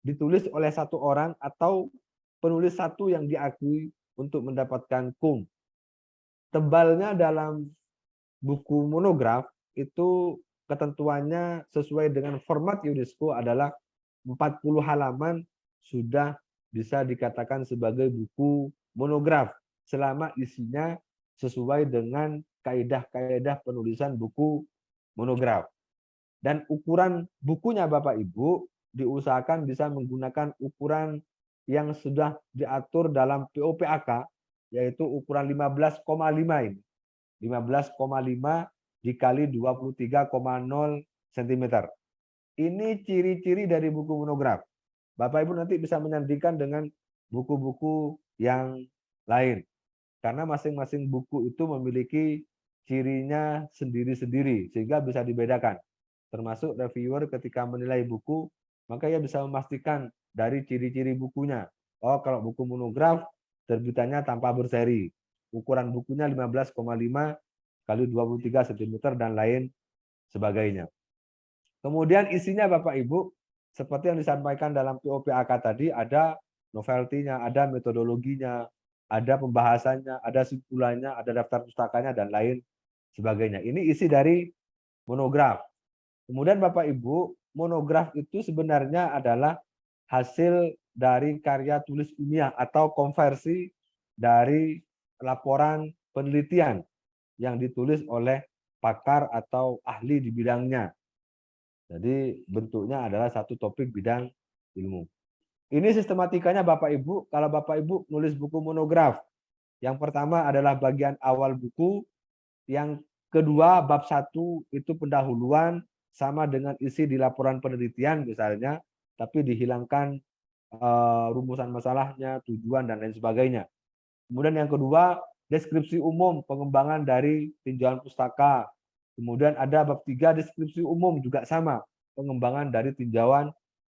Ditulis oleh 1 orang atau penulis 1 yang diakui untuk mendapatkan KUM. Tebalnya dalam buku monograf itu ketentuannya sesuai dengan format UNESCO adalah 40 halaman sudah bisa dikatakan sebagai buku monograf selama isinya sesuai dengan kaidah-kaidah penulisan buku monograf. Dan ukuran bukunya Bapak Ibu diusahakan bisa menggunakan ukuran yang sudah diatur dalam POPAK, yaitu ukuran 15,5 ini. 15,5 dikali 23,0 cm. Ini ciri-ciri dari buku monograf. Bapak Ibu nanti bisa menyandingkan dengan buku-buku yang lain. Karena masing-masing buku itu memiliki cirinya sendiri-sendiri, sehingga bisa dibedakan. Termasuk reviewer ketika menilai buku, maka ia bisa memastikan dari ciri-ciri bukunya. Oh, kalau buku monograf, terbitannya tanpa berseri. Ukuran bukunya 15,5 kali 23 cm dan lain sebagainya. Kemudian isinya Bapak Ibu, seperti yang disampaikan dalam POPAK tadi, ada novelty-nya, ada metodologinya, ada pembahasannya, ada simpulannya, ada daftar pustakanya, dan lain sebagainya. Ini isi dari monograf. Kemudian Bapak Ibu, monograf itu sebenarnya adalah hasil dari karya tulis ilmiah atau konversi dari laporan penelitian yang ditulis oleh pakar atau ahli di bidangnya. Jadi bentuknya adalah satu topik bidang ilmu. Ini sistematikanya Bapak Ibu, kalau Bapak Ibu nulis buku monograf, yang pertama adalah bagian awal buku, yang kedua bab 1 itu pendahuluan sama dengan isi di laporan penelitian misalnya, tapi dihilangkan rumusan masalahnya, tujuan, dan lain sebagainya. Kemudian yang kedua, deskripsi umum pengembangan dari tinjauan pustaka. Kemudian ada bab 3, deskripsi umum juga sama, pengembangan dari tinjauan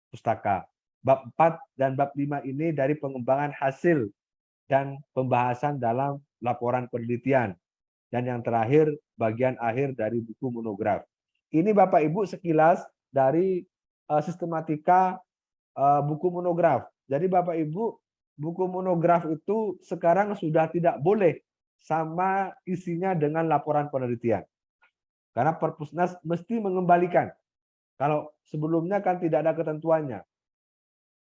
pustaka. Bab 4 dan bab 5 ini dari pengembangan hasil dan pembahasan dalam laporan penelitian. Dan yang terakhir, bagian akhir dari buku monograf. Ini Bapak Ibu sekilas dari sistematika buku monograf. Jadi Bapak Ibu, buku monograf itu sekarang sudah tidak boleh sama isinya dengan laporan penelitian. Karena Perpusnas mesti mengembalikan. Kalau sebelumnya kan tidak ada ketentuannya.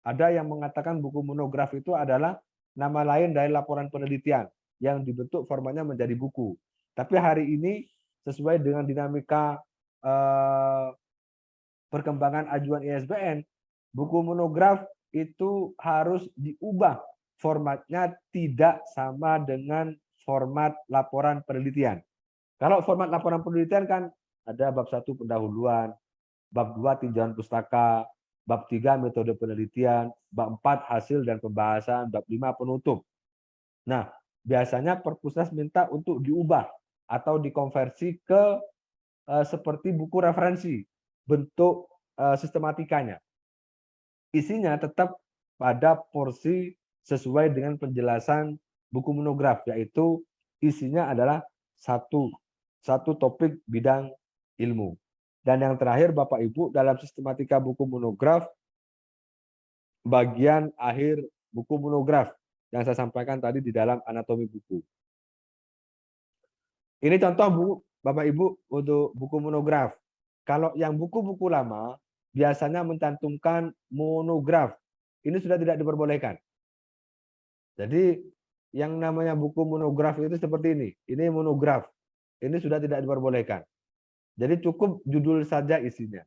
Ada yang mengatakan buku monograf itu adalah nama lain dari laporan penelitian yang dibentuk formatnya menjadi buku. Tapi hari ini sesuai dengan dinamika perkembangan ajuan ISBN, buku monograf itu harus diubah formatnya tidak sama dengan format laporan penelitian. Kalau format laporan penelitian kan ada bab 1 pendahuluan, bab 2 tinjauan pustaka, bab 3 metode penelitian, bab 4 hasil dan pembahasan, bab 5 penutup. Nah, biasanya Perpusnas minta untuk diubah atau dikonversi ke seperti buku referensi, bentuk sistematikanya. Isinya tetap pada porsi sesuai dengan penjelasan buku monograf, yaitu isinya adalah satu topik bidang ilmu. Dan yang terakhir Bapak Ibu, dalam sistematika buku monograf, bagian akhir buku monograf yang saya sampaikan tadi di dalam anatomi buku. Ini contoh buku Bapak Ibu untuk buku monograf. Kalau yang buku-buku lama biasanya mencantumkan monograf. Ini sudah tidak diperbolehkan. Jadi yang namanya buku monograf itu seperti ini. Ini monograf. Ini sudah tidak diperbolehkan. Jadi cukup judul saja isinya.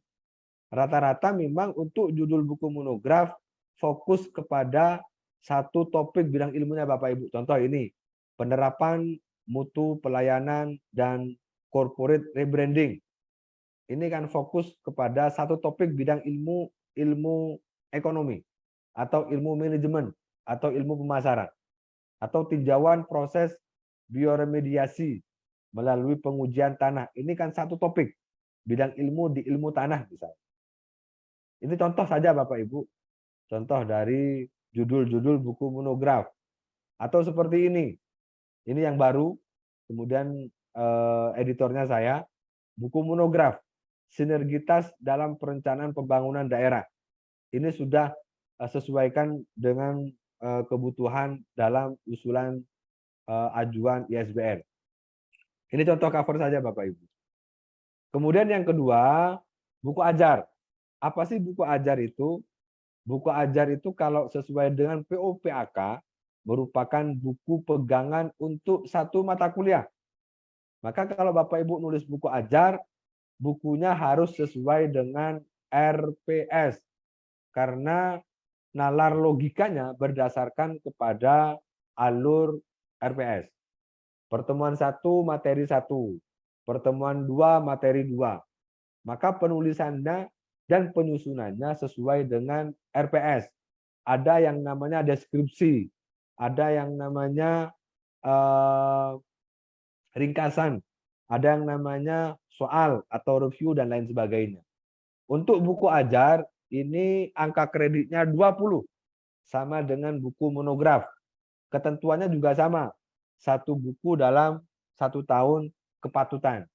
Rata-rata memang untuk judul buku monograf fokus kepada satu topik bidang ilmunya Bapak Ibu. Contoh ini, penerapan mutu pelayanan dan corporate rebranding. Ini kan fokus kepada satu topik bidang ilmu ekonomi atau ilmu manajemen atau ilmu pemasaran atau tinjauan proses bioremediasi melalui pengujian tanah. Ini kan satu topik bidang ilmu di ilmu tanah misalnya. Ini contoh saja Bapak Ibu. Contoh dari judul-judul buku monograf. Atau seperti ini. Ini yang baru. Kemudian editornya saya. Buku monograf. Sinergitas dalam perencanaan pembangunan daerah. Ini sudah sesuaikan dengan kebutuhan dalam usulan ajuan ISBN. Ini contoh cover saja Bapak Ibu. Kemudian yang kedua, buku ajar. Apa sih buku ajar itu? Buku ajar itu kalau sesuai dengan POPAK merupakan buku pegangan untuk satu mata kuliah. Maka kalau Bapak Ibu nulis buku ajar, bukunya harus sesuai dengan RPS. Karena nalar logikanya berdasarkan kepada alur RPS. Pertemuan 1, materi 1. pertemuan 2, materi 2. Maka penulisannya dan penyusunannya sesuai dengan RPS. Ada yang namanya deskripsi, ada yang namanya ringkasan, ada yang namanya soal atau review dan lain sebagainya. Untuk buku ajar, ini angka kreditnya 20, sama dengan buku monograf. Ketentuannya juga sama, 1 buku dalam 1 tahun kepatutan.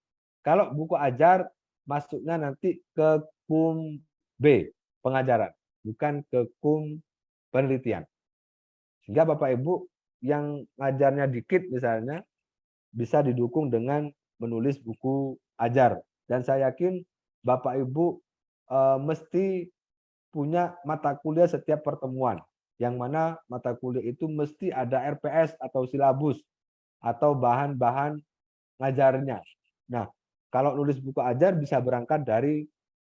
Kalau buku ajar, masuknya nanti ke KUM B, pengajaran, bukan ke KUM penelitian. Sehingga Bapak Ibu yang ngajarnya dikit misalnya, bisa didukung dengan menulis buku ajar. Dan saya yakin Bapak Ibu mesti punya mata kuliah setiap pertemuan, yang mana mata kuliah itu mesti ada RPS atau silabus atau bahan-bahan ngajarnya. Nah, kalau nulis buku ajar bisa berangkat dari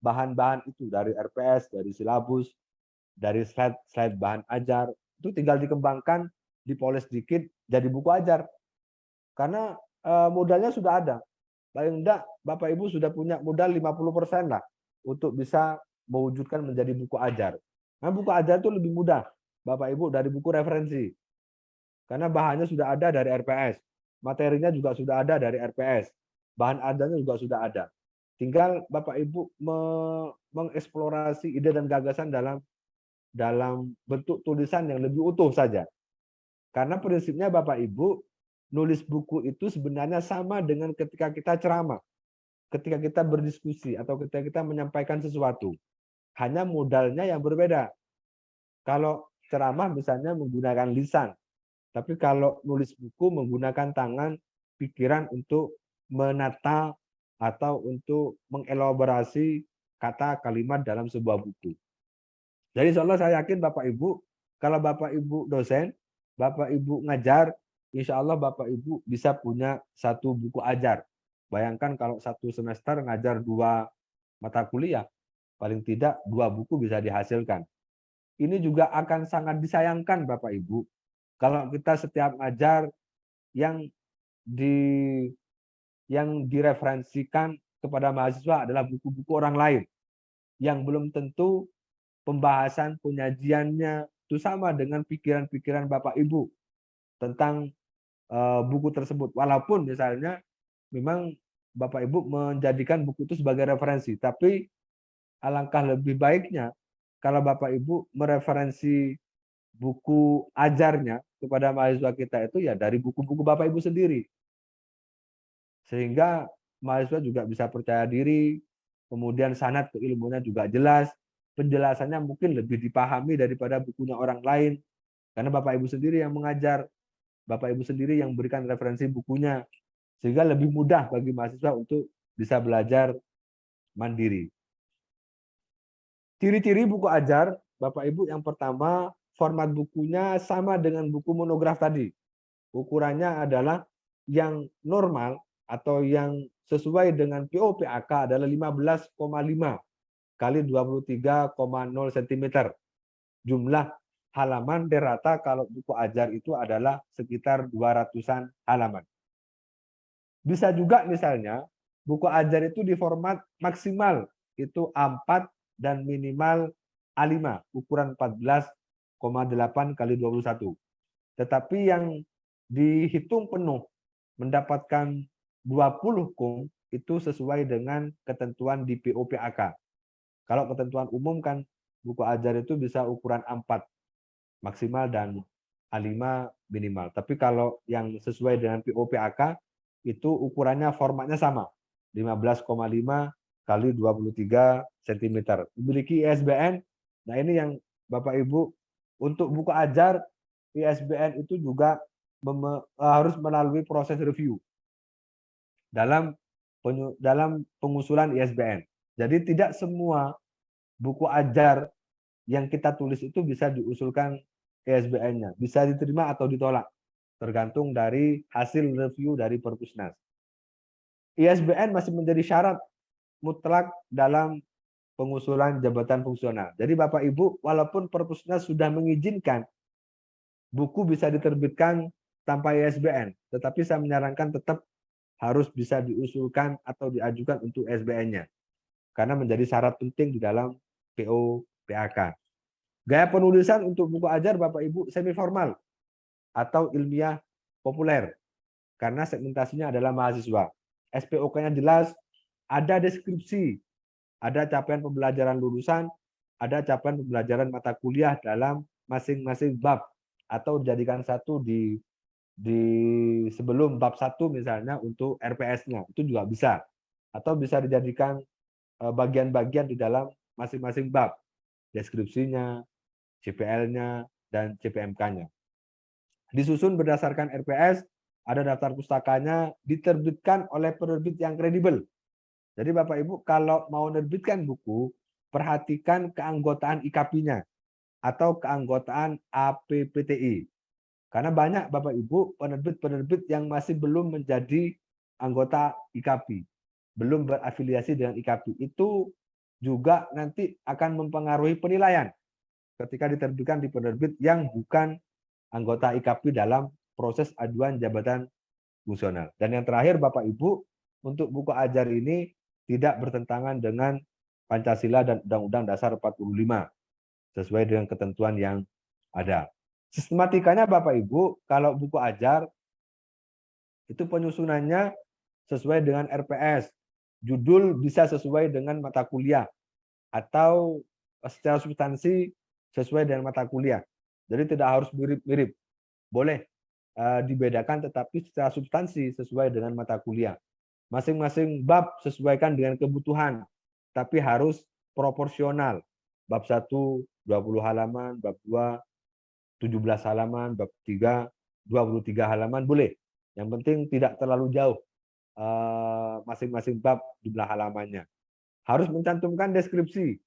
bahan-bahan itu, dari RPS, dari silabus, dari slide-slide bahan ajar, itu tinggal dikembangkan, dipoles dikit, jadi buku ajar. Karena modalnya sudah ada. Paling enggak Bapak Ibu sudah punya modal 50% lah untuk bisa mewujudkan menjadi buku ajar. Nah, buku ajar itu lebih mudah Bapak Ibu dari buku referensi. Karena bahannya sudah ada dari RPS. Materinya juga sudah ada dari RPS. Bahan ajarnya juga sudah ada. Tinggal Bapak Ibu mengeksplorasi ide dan gagasan dalam bentuk tulisan yang lebih utuh saja. Karena prinsipnya Bapak Ibu, nulis buku itu sebenarnya sama dengan ketika kita ceramah, ketika kita berdiskusi, atau ketika kita menyampaikan sesuatu. Hanya modalnya yang berbeda. Kalau ceramah misalnya menggunakan lisan, tapi kalau nulis buku menggunakan tangan, pikiran untuk menata atau untuk mengelaborasi kata kalimat dalam sebuah buku. Jadi insya Allah saya yakin Bapak Ibu, kalau Bapak Ibu dosen, Bapak Ibu ngajar, insya Allah Bapak Ibu bisa punya 1 buku ajar. Bayangkan kalau 1 semester ngajar 2 mata kuliah, paling tidak 2 buku bisa dihasilkan. Ini juga akan sangat disayangkan Bapak Ibu, kalau kita setiap ngajar yang direferensikan kepada mahasiswa adalah buku-buku orang lain, yang belum tentu pembahasan penyajiannya itu sama dengan pikiran-pikiran Bapak Ibu tentang buku tersebut. Walaupun misalnya memang Bapak Ibu menjadikan buku itu sebagai referensi, tapi alangkah lebih baiknya kalau Bapak Ibu mereferensi buku ajarnya kepada mahasiswa kita itu ya dari buku-buku Bapak Ibu sendiri. Sehingga mahasiswa juga bisa percaya diri, kemudian sanad keilmuannya juga jelas, penjelasannya mungkin lebih dipahami daripada bukunya orang lain, karena Bapak Ibu sendiri yang mengajar, Bapak Ibu sendiri yang memberikan referensi bukunya, sehingga lebih mudah bagi mahasiswa untuk bisa belajar mandiri. Ciri-ciri buku ajar, Bapak Ibu, yang pertama, format bukunya sama dengan buku monograf tadi. Ukurannya adalah yang normal atau yang sesuai dengan PO/PAK adalah 15,5 kali 23,0 cm. Jumlah halaman rata kalau buku ajar itu adalah sekitar 200-an halaman. Bisa juga misalnya buku ajar itu di format maksimal itu A4 dan minimal A5, ukuran 14,8 kali 21. Tetapi yang dihitung penuh mendapatkan 20 KUM itu sesuai dengan ketentuan di PO/PAK. Kalau ketentuan umum kan buku ajar itu bisa ukuran A4 maksimal dan A5 minimal. Tapi kalau yang sesuai dengan PO/PAK itu ukurannya formatnya sama, 15,5 kali 23 cm. Memiliki ISBN. Nah, ini yang Bapak Ibu untuk buku ajar ISBN itu juga harus melalui proses review dalam pengusulan ISBN. Jadi tidak semua buku ajar yang kita tulis itu bisa diusulkan ISBN-nya, bisa diterima atau ditolak, tergantung dari hasil review dari Perpusnas. ISBN masih menjadi syarat mutlak dalam pengusulan jabatan fungsional. Jadi Bapak Ibu, walaupun Perpusnas sudah mengizinkan buku bisa diterbitkan tanpa ISBN, tetapi saya menyarankan tetap harus bisa diusulkan atau diajukan untuk SBN-nya. Karena menjadi syarat penting di dalam PO PAK. Gaya penulisan untuk buku ajar Bapak Ibu semi formal atau ilmiah populer karena segmentasinya adalah mahasiswa. SPOK-nya jelas, ada deskripsi, ada capaian pembelajaran lulusan, ada capaian pembelajaran mata kuliah dalam masing-masing bab atau dijadikan satu di sebelum bab 1 misalnya untuk RPS-nya, itu juga bisa. Atau bisa dijadikan bagian-bagian di dalam masing-masing bab, deskripsinya, CPL-nya, dan CPMK-nya. Disusun berdasarkan RPS, ada daftar pustakanya, diterbitkan oleh penerbit yang kredibel. Jadi Bapak Ibu kalau mau menerbitkan buku, perhatikan keanggotaan IKP-nya atau keanggotaan APPTI. Karena banyak Bapak Ibu penerbit-penerbit yang masih belum menjadi anggota IKP, belum berafiliasi dengan IKP. Itu juga nanti akan mempengaruhi penilaian ketika diterbitkan di penerbit yang bukan anggota IKP dalam proses aduan jabatan fungsional. Dan yang terakhir Bapak Ibu, untuk buku ajar ini tidak bertentangan dengan Pancasila dan Undang-Undang Dasar 45 sesuai dengan ketentuan yang ada. Sistematikanya Bapak Ibu, kalau buku ajar itu penyusunannya sesuai dengan RPS. Judul bisa sesuai dengan mata kuliah atau secara substansi sesuai dengan mata kuliah. Jadi tidak harus mirip-mirip. Boleh dibedakan tetapi secara substansi sesuai dengan mata kuliah. Masing-masing bab sesuaikan dengan kebutuhan, tapi harus proporsional. Bab 1 20 halaman, bab 2 17 halaman, bab 3 23 halaman boleh. Yang penting tidak terlalu jauh masing-masing bab jumlah halamannya. Harus mencantumkan deskripsi.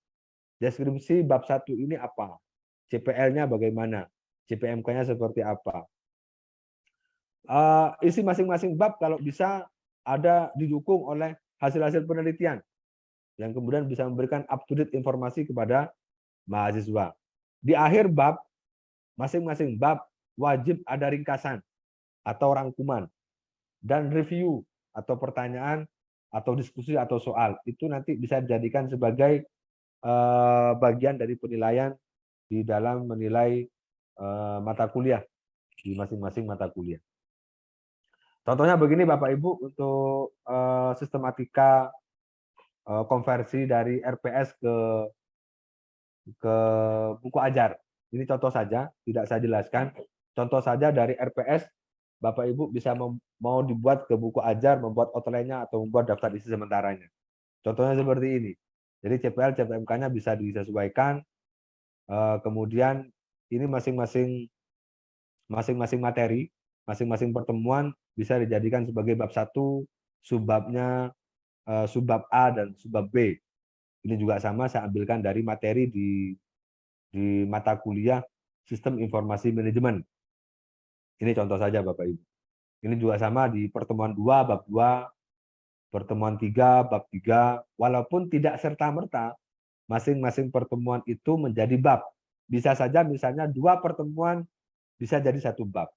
Deskripsi bab 1 ini apa? CPL-nya bagaimana? CPMK-nya seperti apa? Isi masing-masing bab kalau bisa ada didukung oleh hasil-hasil penelitian yang kemudian bisa memberikan up-to-date informasi kepada mahasiswa. Di akhir bab, masing-masing bab wajib ada ringkasan atau rangkuman dan review atau pertanyaan atau diskusi atau soal. Itu nanti bisa dijadikan sebagai bagian dari penilaian di dalam menilai mata kuliah di masing-masing mata kuliah. Contohnya begini Bapak Ibu untuk sistematika konversi dari RPS ke buku ajar. Ini contoh saja, tidak saya jelaskan. Contoh saja dari RPS, Bapak Ibu bisa mau dibuat ke buku ajar, membuat outline-nya atau membuat daftar isi sementaranya. Contohnya seperti ini. Jadi CPL, CPMK-nya bisa disesuaikan. Kemudian ini masing-masing materi, masing-masing pertemuan bisa dijadikan sebagai bab 1, subbabnya subbab A dan subbab B. Ini juga sama saya ambilkan dari materi di mata kuliah Sistem Informasi Manajemen. Ini contoh saja Bapak Ibu. Ini juga sama di pertemuan 2 bab 2, pertemuan 3 bab 3, walaupun tidak serta-merta masing-masing pertemuan itu menjadi bab. Bisa saja misalnya 2 pertemuan bisa jadi 1 bab.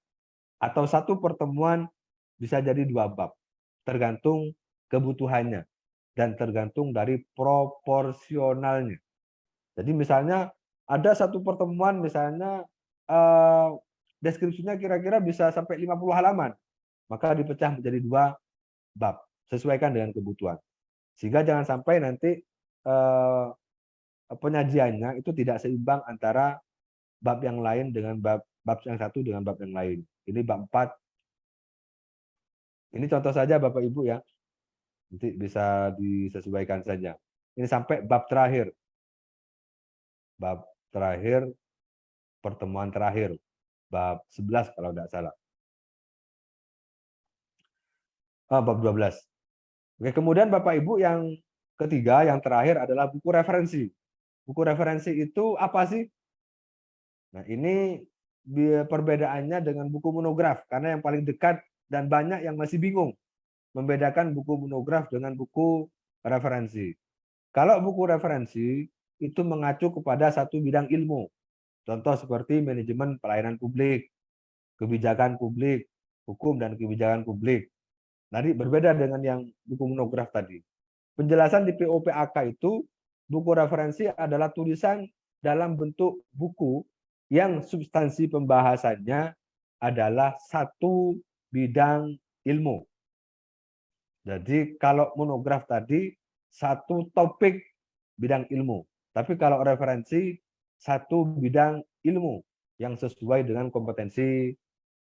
Atau 1 pertemuan bisa jadi 2 bab. Tergantung kebutuhannya dan tergantung dari proporsionalnya. Jadi misalnya ada 1 pertemuan misalnya deskripsinya kira-kira bisa sampai 50 halaman. Maka dipecah menjadi 2 bab, sesuaikan dengan kebutuhan. Sehingga jangan sampai nanti penyajiannya itu tidak seimbang antara bab yang lain dengan bab yang satu dengan bab yang lain. Ini bab 4. Ini contoh saja Bapak Ibu ya. Nanti bisa disesuaikan saja. Ini sampai bab terakhir. Bab terakhir, pertemuan terakhir. Bab 11 kalau tidak salah. Bab 12. Oke, kemudian Bapak Ibu yang ketiga, yang terakhir adalah buku referensi. Buku referensi itu apa sih? Nah, ini perbedaannya dengan buku monograf, karena yang paling dekat dan banyak yang masih bingung membedakan buku monograf dengan buku referensi. Kalau buku referensi itu mengacu kepada satu bidang ilmu. Contoh seperti manajemen pelayanan publik, kebijakan publik, hukum dan kebijakan publik. Tadi berbeda dengan yang buku monograf tadi. Penjelasan di POPAK itu, buku referensi adalah tulisan dalam bentuk buku yang substansi pembahasannya adalah satu bidang ilmu. Jadi kalau monograf tadi satu topik bidang ilmu. Tapi kalau referensi satu bidang ilmu yang sesuai dengan kompetensi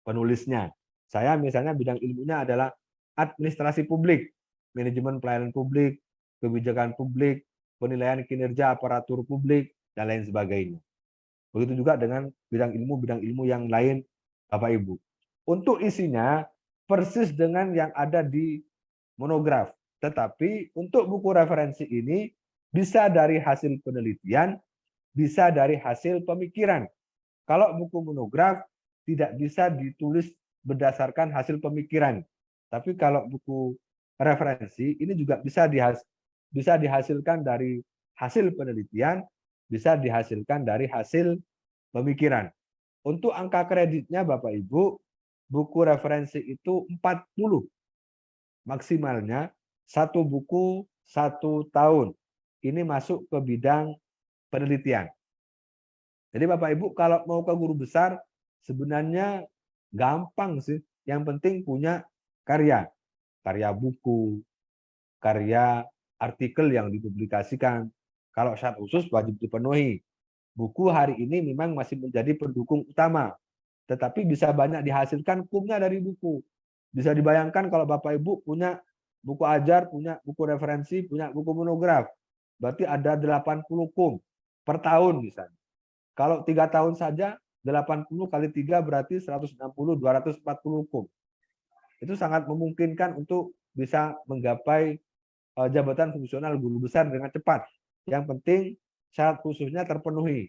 penulisnya. Saya misalnya bidang ilmunya adalah administrasi publik, manajemen pelayanan publik, kebijakan publik, penilaian kinerja aparatur publik, dan lain sebagainya. Begitu juga dengan bidang ilmu yang lain, Bapak Ibu. Untuk isinya persis dengan yang ada di monograf. Tetapi untuk buku referensi ini bisa dari hasil penelitian, bisa dari hasil pemikiran. Kalau buku monograf tidak bisa ditulis berdasarkan hasil pemikiran. Tapi kalau buku referensi ini juga bisa dihasilkan dari hasil penelitian, bisa dihasilkan dari hasil pemikiran. Untuk angka kreditnya Bapak Ibu, buku referensi itu 40 maksimalnya, satu buku 1 tahun. Ini masuk ke bidang penelitian. Jadi Bapak Ibu kalau mau ke guru besar sebenarnya gampang sih. Yang penting punya karya. Karya buku, karya artikel yang dipublikasikan. Kalau syarat khusus wajib dipenuhi. Buku hari ini memang masih menjadi pendukung utama. Tetapi bisa banyak dihasilkan kumnya dari buku. Bisa dibayangkan kalau Bapak Ibu punya buku ajar, punya buku referensi, punya buku monograf. Berarti ada 80 kum per tahun misalnya. Kalau 3 tahun saja, 80 kali 3 berarti 160, 240 kum. Itu sangat memungkinkan untuk bisa menggapai jabatan fungsional guru besar dengan cepat. Yang penting syarat khususnya terpenuhi.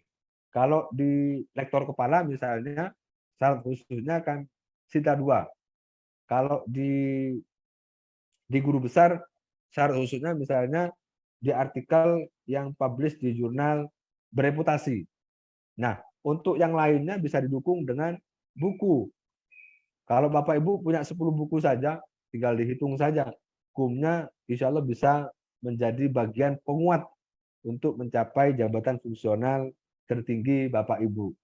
Kalau di lektor kepala misalnya, syarat khususnya kan Sita 2. Kalau di guru besar, syarat khususnya misalnya di artikel yang publish di jurnal bereputasi. Nah, untuk yang lainnya bisa didukung dengan buku. Kalau Bapak Ibu punya 10 buku saja, tinggal dihitung saja. Kumnya insya Allah bisa menjadi bagian penguat untuk mencapai jabatan fungsional tertinggi Bapak Ibu.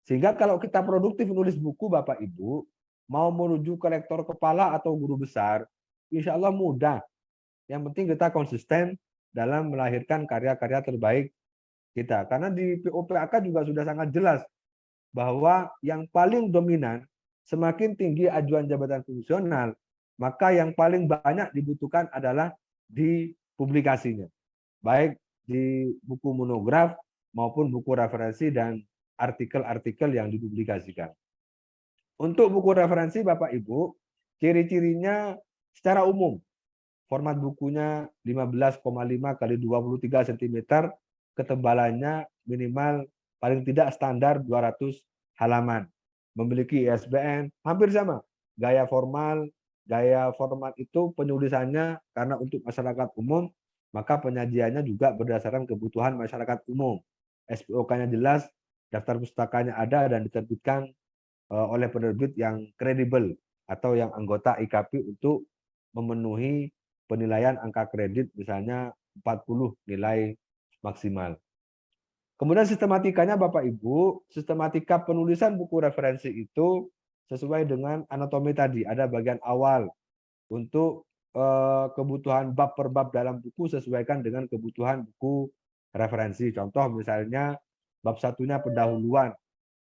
Sehingga kalau kita produktif menulis buku Bapak Ibu, mau menuju ke rektor kepala atau guru besar, insya Allah mudah. Yang penting kita konsisten dalam melahirkan karya-karya terbaik kita. Karena di POPAK juga sudah sangat jelas bahwa yang paling dominan, semakin tinggi ajuan jabatan fungsional, maka yang paling banyak dibutuhkan adalah di publikasinya. Baik di buku monograf maupun buku referensi dan artikel-artikel yang dipublikasikan. Untuk buku referensi Bapak Ibu, ciri-cirinya secara umum, format bukunya 15,5 kali 23 cm, ketebalannya minimal paling tidak standar 200 halaman. Memiliki ISBN, hampir sama. Gaya format itu penulisannya karena untuk masyarakat umum, maka penyajiannya juga berdasarkan kebutuhan masyarakat umum. SPOK-nya jelas, daftar pustakanya ada dan diterbitkan oleh penerbit yang kredibel atau yang anggota IKP untuk memenuhi penilaian angka kredit misalnya 40 nilai maksimal. Kemudian sistematikanya Bapak Ibu, sistematika penulisan buku referensi itu sesuai dengan anatomi tadi. Ada bagian awal untuk kebutuhan bab per bab dalam buku sesuaikan dengan kebutuhan buku referensi. Contoh misalnya bab 1-nya pendahuluan.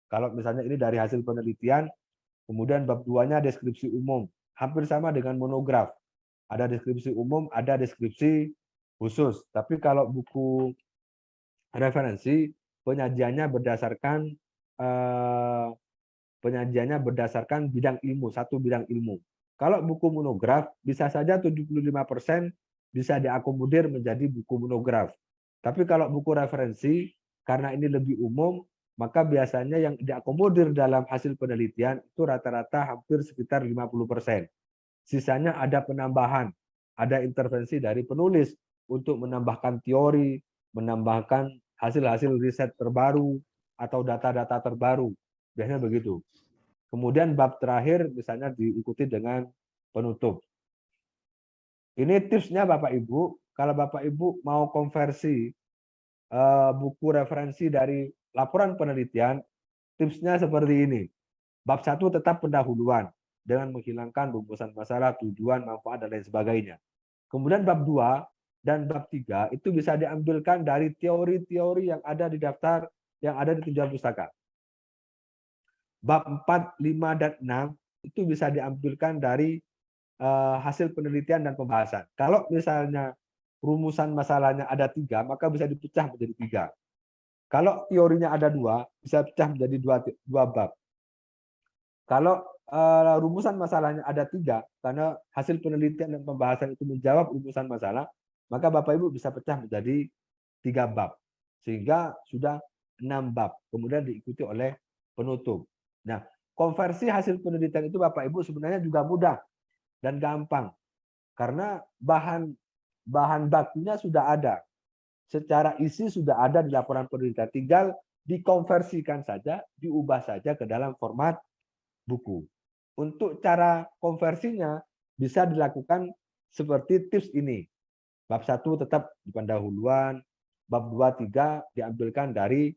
Kalau misalnya ini dari hasil penelitian, kemudian bab 2-nya deskripsi umum. Hampir sama dengan monograf. Ada deskripsi umum, ada deskripsi khusus. Tapi kalau buku referensi, penyajiannya berdasarkan bidang ilmu, satu bidang ilmu. Kalau buku monograf, bisa saja 75% bisa diakomodir menjadi buku monograf. Tapi kalau buku referensi, karena ini lebih umum, maka biasanya yang diakomodir dalam hasil penelitian itu rata-rata hampir sekitar 50%. Sisanya ada penambahan, ada intervensi dari penulis untuk menambahkan teori, menambahkan hasil-hasil riset terbaru atau data-data terbaru. Biasanya begitu. Kemudian bab terakhir misalnya diikuti dengan penutup. Ini tipsnya Bapak Ibu, kalau Bapak Ibu mau konversi buku referensi dari laporan penelitian, tipsnya seperti ini. Bab 1 tetap pendahuluan dengan menghilangkan rumusan masalah, tujuan, manfaat, dan lain sebagainya. Kemudian bab 2 dan bab 3 itu bisa diambilkan dari teori-teori yang ada di daftar yang ada di tinjauan pustaka. Bab 4, 5, dan 6 itu bisa diambilkan dari hasil penelitian dan pembahasan. Kalau misalnya rumusan masalahnya ada 3, maka bisa dipecah menjadi 3. Kalau teorinya ada 2, bisa pecah menjadi dua bab. Kalau rumusan masalahnya ada 3, karena hasil penelitian dan pembahasan itu menjawab rumusan masalah, maka Bapak Ibu bisa pecah menjadi 3 bab. Sehingga sudah 6 bab. Kemudian diikuti oleh penutup. Nah, konversi hasil penelitian itu Bapak Ibu sebenarnya juga mudah dan gampang. Karena bahan bakunya sudah ada. Secara isi sudah ada di laporan penelitian. Tinggal dikonversikan saja, diubah saja ke dalam format buku. Untuk cara konversinya bisa dilakukan seperti tips ini. Bab 1 tetap di pendahuluan, bab 2, 3 diambilkan dari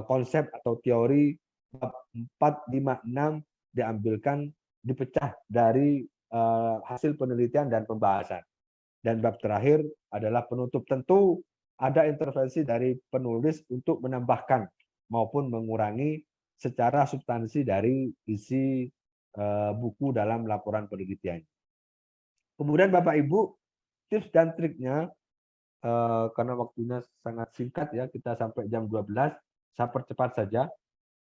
konsep atau teori, bab 4, 5, 6 diambilkan dipecah dari hasil penelitian dan pembahasan. Dan bab terakhir adalah penutup. Tentu ada intervensi dari penulis untuk menambahkan maupun mengurangi secara substansi dari isi buku dalam laporan penelitian. Kemudian Bapak Ibu, tips dan triknya, karena waktunya sangat singkat ya, kita sampai jam 12, saya percepat saja.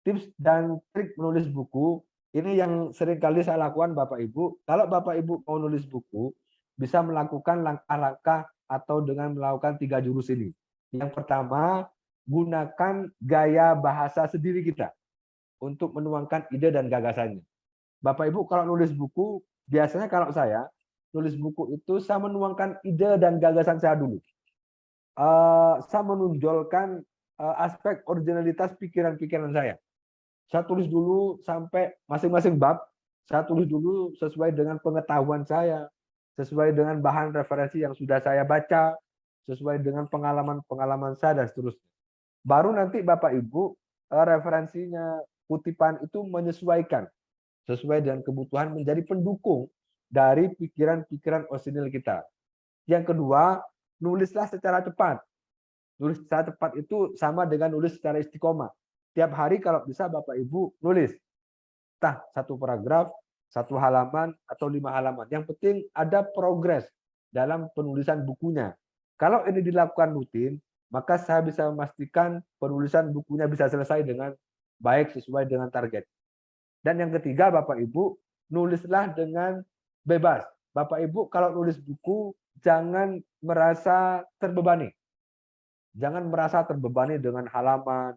Tips dan trik menulis buku, ini yang sering kali saya lakukan Bapak Ibu. Kalau Bapak Ibu mau nulis buku, bisa melakukan langkah-langkah atau dengan melakukan 3 jurus ini. Yang pertama, gunakan gaya bahasa sendiri kita untuk menuangkan ide dan gagasannya. Bapak Ibu kalau nulis buku, biasanya kalau saya nulis buku itu saya menuangkan ide dan gagasan saya dulu. Saya menonjolkan aspek originalitas pikiran-pikiran saya. Saya tulis dulu sampai masing-masing bab, saya tulis dulu sesuai dengan pengetahuan saya, sesuai dengan bahan referensi yang sudah saya baca, sesuai dengan pengalaman-pengalaman saya, dan seterusnya. Baru nanti Bapak Ibu referensinya, kutipan itu menyesuaikan sesuai dengan kebutuhan menjadi pendukung dari pikiran-pikiran orisinil kita. Yang kedua, nulislah secara cepat. Nulis secara cepat itu sama dengan nulis secara istiqomah. Tiap hari kalau bisa Bapak Ibu nulis. Entah 1 paragraf, 1 halaman, atau 5 halaman. Yang penting ada progres dalam penulisan bukunya. Kalau ini dilakukan rutin, maka saya bisa memastikan penulisan bukunya bisa selesai dengan baik sesuai dengan target. Dan yang ketiga Bapak Ibu, nulislah dengan bebas. Bapak Ibu kalau nulis buku jangan merasa terbebani. Jangan merasa terbebani dengan halaman,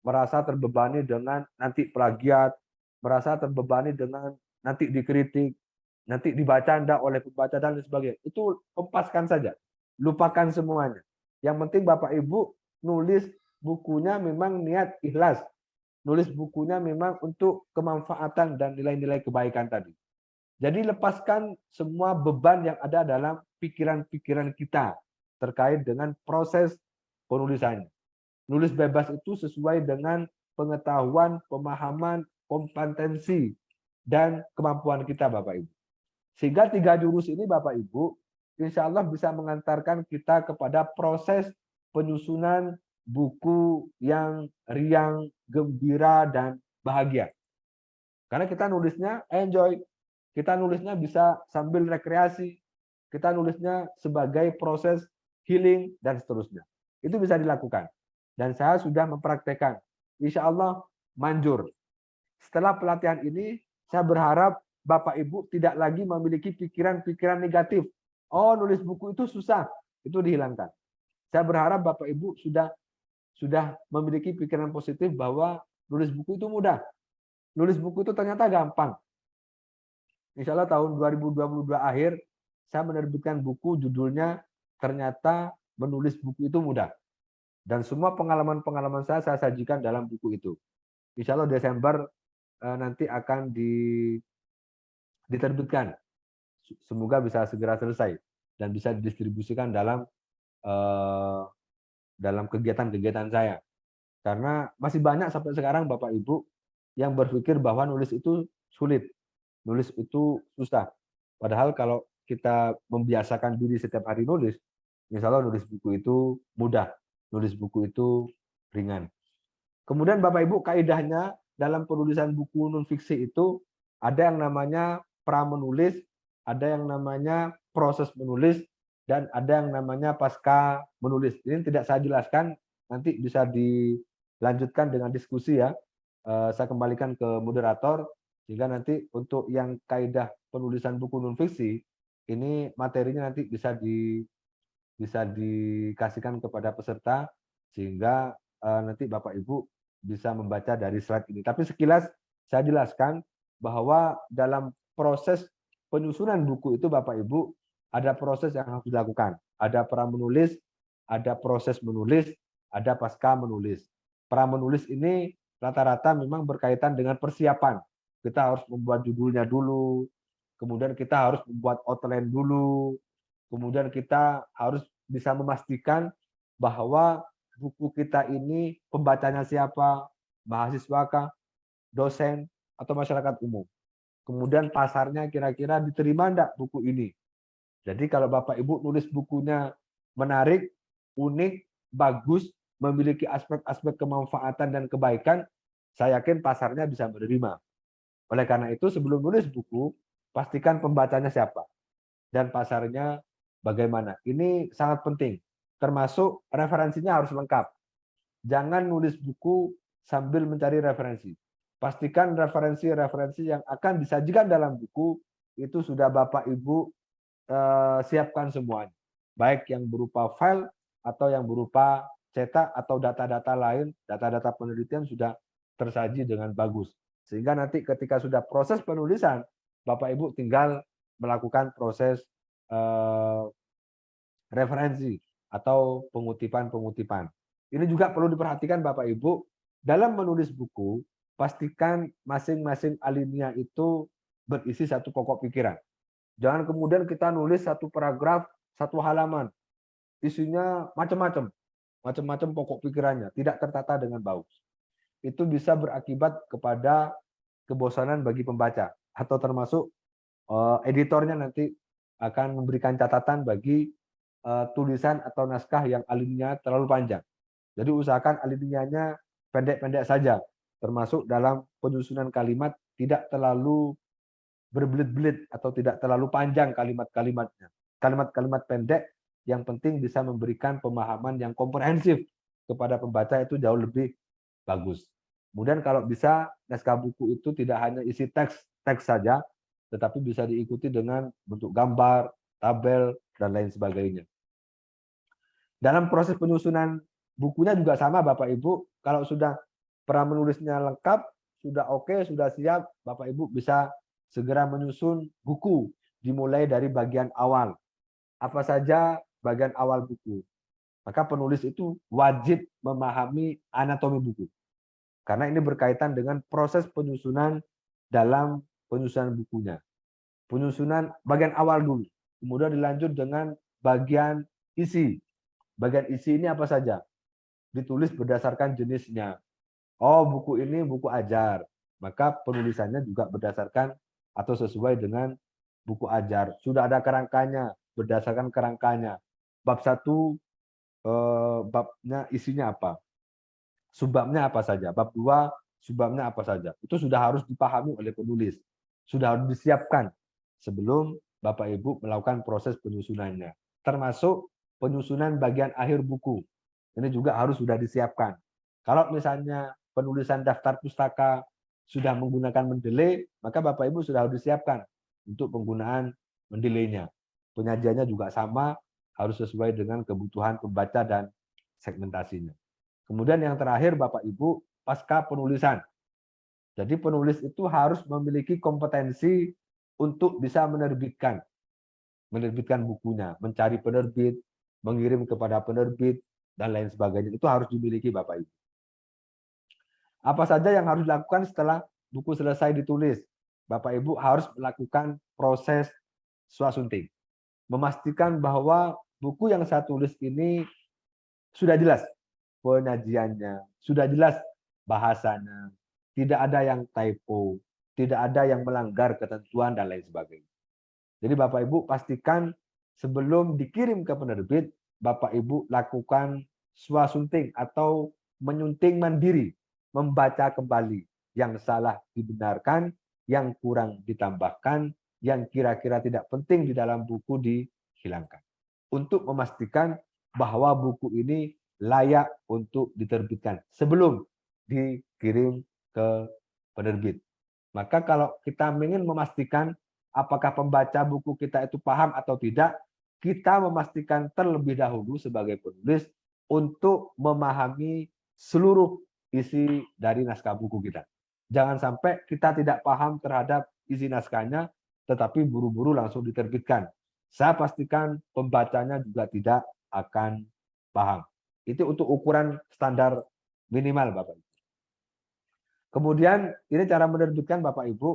merasa terbebani dengan nanti plagiat, merasa terbebani dengan nanti dikritik, nanti dibaca enggak oleh pembaca dan lain sebagainya. Itu lepaskan saja. Lupakan semuanya. Yang penting Bapak Ibu nulis bukunya memang niat ikhlas. Nulis bukunya memang untuk kemanfaatan dan nilai-nilai kebaikan tadi. Jadi lepaskan semua beban yang ada dalam pikiran-pikiran kita terkait dengan proses penulisannya. Nulis bebas itu sesuai dengan pengetahuan, pemahaman, kompetensi, dan kemampuan kita Bapak Ibu. Sehingga 3 jurus ini Bapak Ibu, insya Allah bisa mengantarkan kita kepada proses penyusunan buku yang riang, gembira, dan bahagia. Karena kita nulisnya enjoy, kita nulisnya bisa sambil rekreasi, kita nulisnya sebagai proses healing, dan seterusnya. Itu bisa dilakukan. Dan saya sudah mempraktekkan. Insya Allah manjur. Setelah pelatihan ini, saya berharap Bapak Ibu tidak lagi memiliki pikiran-pikiran negatif. Oh, nulis buku itu susah. Itu dihilangkan. Saya berharap Bapak Ibu sudah memiliki pikiran positif bahwa nulis buku itu mudah. Nulis buku itu ternyata gampang. Insya Allah tahun 2022 akhir, saya menerbitkan buku judulnya Ternyata Menulis Buku Itu Mudah. Dan semua pengalaman-pengalaman saya sajikan dalam buku itu. Insya Allah Desember nanti akan diterbitkan. Semoga bisa segera selesai. dan bisa didistribusikan dalam kegiatan-kegiatan saya. Karena masih banyak sampai sekarang Bapak Ibu yang berpikir bahwa nulis itu sulit, nulis itu susah. Padahal kalau kita membiasakan diri setiap hari nulis, misalnya nulis buku itu mudah, nulis buku itu ringan. Kemudian Bapak Ibu, kaidahnya dalam penulisan buku non fiksi itu ada yang namanya pra-menulis, ada yang namanya proses menulis, dan ada yang namanya pasca menulis. Ini tidak saya jelaskan, nanti bisa dilanjutkan dengan diskusi ya. Saya kembalikan ke moderator, sehingga nanti untuk yang kaidah penulisan buku non fiksi, ini materinya nanti bisa dikasihkan kepada peserta, sehingga nanti Bapak Ibu bisa membaca dari slide ini. Tapi sekilas saya jelaskan bahwa dalam proses penyusunan buku itu Bapak Ibu ada proses yang harus dilakukan. Ada pra menulis, ada proses menulis, ada pasca menulis. Pra menulis ini rata-rata memang berkaitan dengan persiapan. Kita harus membuat judulnya dulu, kemudian kita harus membuat outline dulu, kemudian kita harus bisa memastikan bahwa buku kita ini pembacanya siapa, mahasiswa kah, dosen, atau masyarakat umum. Kemudian pasarnya kira-kira diterima enggak buku ini. Jadi kalau Bapak Ibu nulis bukunya menarik, unik, bagus, memiliki aspek-aspek kemanfaatan dan kebaikan, saya yakin pasarnya bisa menerima. Oleh karena itu sebelum nulis buku, pastikan pembacanya siapa dan pasarnya bagaimana. Ini sangat penting. Termasuk referensinya harus lengkap. Jangan nulis buku sambil mencari referensi. Pastikan referensi-referensi yang akan disajikan dalam buku itu sudah Bapak Ibu siapkan semuanya. Baik yang berupa file atau yang berupa cetak atau data-data lain, data-data penelitian sudah tersaji dengan bagus. Sehingga nanti ketika sudah proses penulisan, Bapak Ibu tinggal melakukan proses referensi atau pengutipan-pengutipan. Ini juga perlu diperhatikan Bapak Ibu, dalam menulis buku, pastikan masing-masing alinea itu berisi satu pokok pikiran. Jangan kemudian kita nulis satu paragraf, satu halaman, isinya macam-macam pokok pikirannya, tidak tertata dengan bagus. Itu bisa berakibat kepada kebosanan bagi pembaca, atau termasuk editornya nanti akan memberikan catatan bagi tulisan atau naskah yang alinea terlalu panjang. Jadi usahakan alineanya pendek-pendek saja, termasuk dalam penyusunan kalimat tidak terlalu berbelit-belit atau tidak terlalu panjang kalimat-kalimatnya. Kalimat-kalimat pendek yang penting bisa memberikan pemahaman yang komprehensif kepada pembaca itu jauh lebih bagus. Kemudian kalau bisa naskah buku itu tidak hanya isi teks saja, tetapi bisa diikuti dengan bentuk gambar, tabel, dan lain sebagainya. Dalam proses penyusunan bukunya juga sama Bapak Ibu, kalau sudah pra menulisnya lengkap, sudah oke, sudah siap, Bapak Ibu bisa segera menyusun buku, dimulai dari bagian awal. Apa saja bagian awal buku? Maka penulis itu wajib memahami anatomi buku. Karena ini berkaitan dengan proses penyusunan dalam penyusunan bukunya. Penyusunan bagian awal dulu, kemudian dilanjut dengan bagian isi. Bagian isi ini apa saja? Ditulis berdasarkan jenisnya. Oh, buku ini buku ajar. Maka penulisannya juga berdasarkan atau sesuai dengan buku ajar. Sudah ada kerangkanya, berdasarkan kerangkanya. Bab 1, babnya isinya apa? Subbabnya apa saja? Bab 2, subbabnya apa saja? Itu sudah harus dipahami oleh penulis. Sudah harus disiapkan sebelum Bapak Ibu melakukan proses penyusunannya. Termasuk penyusunan bagian akhir buku. Ini juga harus sudah disiapkan. Kalau misalnya penulisan daftar pustaka sudah menggunakan mendeley, maka Bapak Ibu sudah harus disiapkan untuk penggunaan mendeleynya. Penyajiannya juga sama, harus sesuai dengan kebutuhan pembaca dan segmentasinya. Kemudian yang terakhir Bapak Ibu, pasca penulisan. Jadi penulis itu harus memiliki kompetensi untuk bisa menerbitkan bukunya, mencari penerbit, mengirim kepada penerbit, dan lain sebagainya. Itu harus dimiliki Bapak Ibu. Apa saja yang harus dilakukan setelah buku selesai ditulis? Bapak Ibu harus melakukan proses swasunting. memastikan bahwa buku yang saya tulis ini sudah jelas penyajiannya, sudah jelas bahasanya, tidak ada yang typo, tidak ada yang melanggar ketentuan dan lain sebagainya. Jadi Bapak Ibu pastikan sebelum dikirim ke penerbit, Bapak Ibu lakukan swasunting atau menyunting mandiri, membaca kembali yang salah dibenarkan, yang kurang ditambahkan, yang kira-kira tidak penting di dalam buku dihilangkan. Untuk memastikan bahwa buku ini layak untuk diterbitkan sebelum dikirim ke penerbit. Maka kalau kita ingin memastikan apakah pembaca buku kita itu paham atau tidak, kita memastikan terlebih dahulu sebagai penulis untuk memahami seluruh isi dari naskah buku kita. Jangan sampai kita tidak paham terhadap isi naskahnya, tetapi buru-buru langsung diterbitkan. Saya pastikan pembacanya juga tidak akan paham. Itu untuk ukuran standar minimal, Bapak Ibu. Kemudian ini cara menerbitkan Bapak Ibu,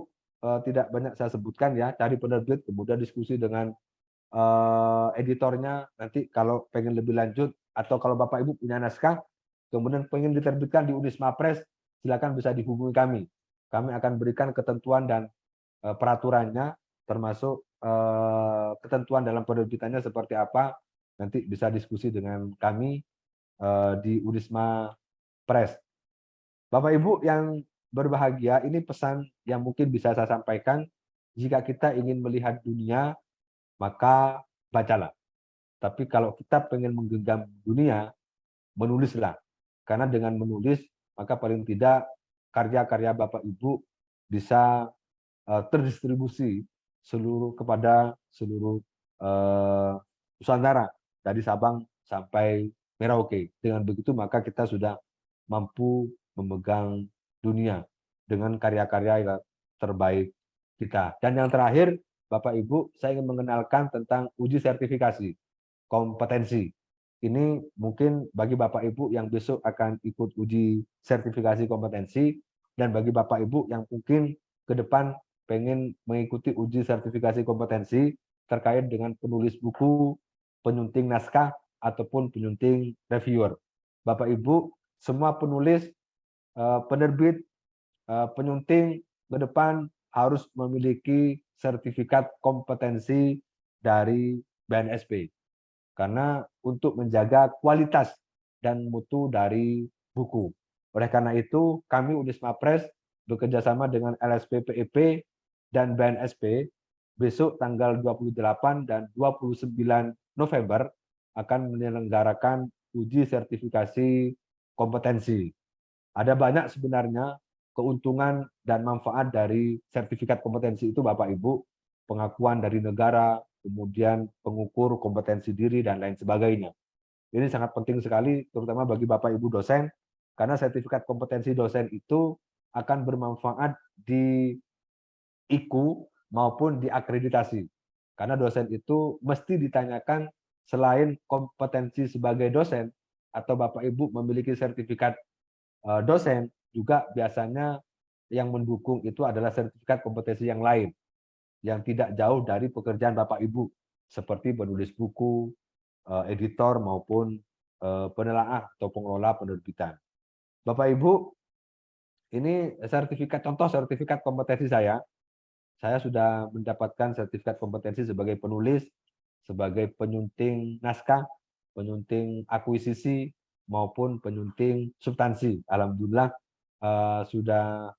tidak banyak saya sebutkan ya, cari penerbit, kemudian diskusi dengan editornya, nanti kalau pengen lebih lanjut, atau kalau Bapak Ibu punya naskah, kemudian pengen diterbitkan di Unisma Press, silakan bisa dihubungi kami. Kami akan berikan ketentuan dan peraturannya, termasuk ketentuan dalam penerbitannya seperti apa, nanti bisa diskusi dengan kami di Unisma Press. Bapak Ibu yang berbahagia, ini pesan yang mungkin bisa saya sampaikan. Jika kita ingin melihat dunia, maka bacalah. Tapi kalau kita pengen menggenggam dunia, menulislah. Karena dengan menulis, maka paling tidak karya-karya Bapak Ibu bisa terdistribusi kepada seluruh Nusantara, dari Sabang sampai Merauke. Dengan begitu maka kita sudah mampu memegang dunia dengan karya-karya yang terbaik kita. Dan yang terakhir, Bapak Ibu, saya ingin mengenalkan tentang uji sertifikasi kompetensi. Ini mungkin bagi Bapak Ibu yang besok akan ikut uji sertifikasi kompetensi, dan bagi Bapak Ibu yang mungkin ke depan pengen mengikuti uji sertifikasi kompetensi terkait dengan penulis buku, penyunting naskah, ataupun penyunting reviewer. Bapak Ibu, semua penulis, penerbit, penyunting ke depan harus memiliki sertifikat kompetensi dari BNSP. Karena untuk menjaga kualitas dan mutu dari buku. Oleh karena itu, kami Unisma Press bekerjasama dengan LSP PEP dan BNSP besok tanggal 28 dan 29 November akan menyelenggarakan uji sertifikasi kompetensi. Ada banyak sebenarnya keuntungan dan manfaat dari sertifikat kompetensi itu, Bapak Ibu, pengakuan dari negara, kemudian pengukur kompetensi diri, dan lain sebagainya. Ini sangat penting sekali, terutama bagi Bapak Ibu dosen, karena sertifikat kompetensi dosen itu akan bermanfaat di IKU maupun di akreditasi. Karena dosen itu mesti ditanyakan selain kompetensi sebagai dosen, atau Bapak Ibu memiliki sertifikat dosen, juga biasanya yang mendukung itu adalah sertifikat kompetensi yang lain, yang tidak jauh dari pekerjaan Bapak Ibu, seperti penulis buku, editor, maupun penelaah atau pengelola penerbitan. Bapak Ibu, ini sertifikat, contoh sertifikat kompetensi saya sudah mendapatkan sertifikat kompetensi sebagai penulis, sebagai penyunting naskah, penyunting akuisisi, maupun penyunting substansi. Alhamdulillah sudah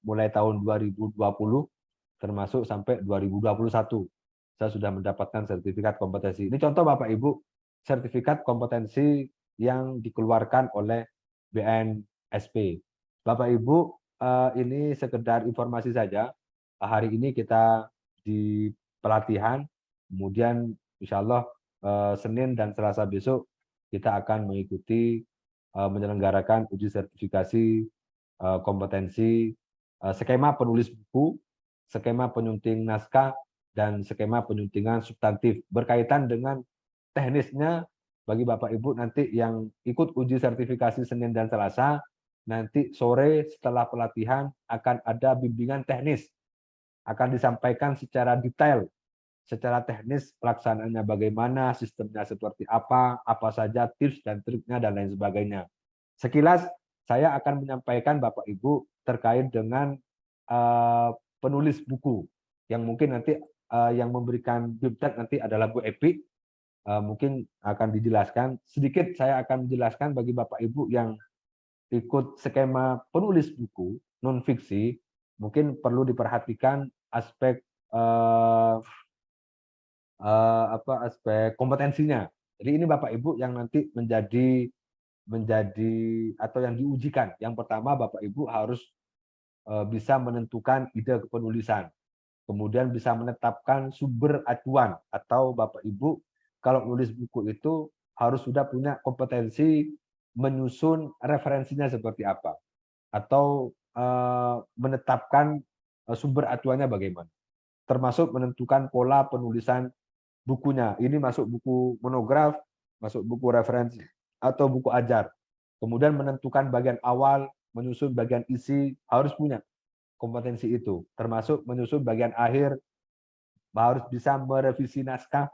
mulai tahun 2020 termasuk sampai 2021 saya sudah mendapatkan sertifikat kompetensi. Ini contoh Bapak Ibu, sertifikat kompetensi yang dikeluarkan oleh BNSP. Bapak Ibu, ini sekedar informasi saja. Hari ini kita di pelatihan, kemudian insya Allah Senin dan Selasa besok kita akan mengikuti menyelenggarakan uji sertifikasi kompetensi skema penulis buku, skema penyunting naskah, dan skema penyuntingan substantif. Berkaitan dengan teknisnya, bagi Bapak Ibu nanti yang ikut uji sertifikasi Senin dan Selasa, nanti sore setelah pelatihan akan ada bimbingan teknis. Akan disampaikan secara detail secara teknis pelaksanaannya bagaimana, sistemnya seperti apa saja tips dan triknya dan lain sebagainya. Sekilas saya akan menyampaikan Bapak Ibu terkait dengan penulis buku yang mungkin nanti yang memberikan BIMTEK nanti adalah Bu Epi, mungkin akan dijelaskan. Sedikit saya akan menjelaskan bagi Bapak Ibu yang ikut skema penulis buku non fiksi, mungkin perlu diperhatikan aspek aspek kompetensinya. Jadi ini Bapak Ibu yang nanti menjadi atau yang diujikan. Yang pertama Bapak Ibu harus bisa menentukan ide kepenulisan. Kemudian bisa menetapkan sumber acuan, atau Bapak Ibu kalau nulis buku itu harus sudah punya kompetensi menyusun referensinya seperti apa, atau menetapkan sumber acuannya bagaimana, termasuk menentukan pola penulisan bukunya. Ini masuk buku monograf, masuk buku referensi, atau buku ajar. Kemudian menentukan bagian awal, menyusun bagian isi, harus punya kompetensi itu. Termasuk menyusun bagian akhir, harus bisa merevisi naskah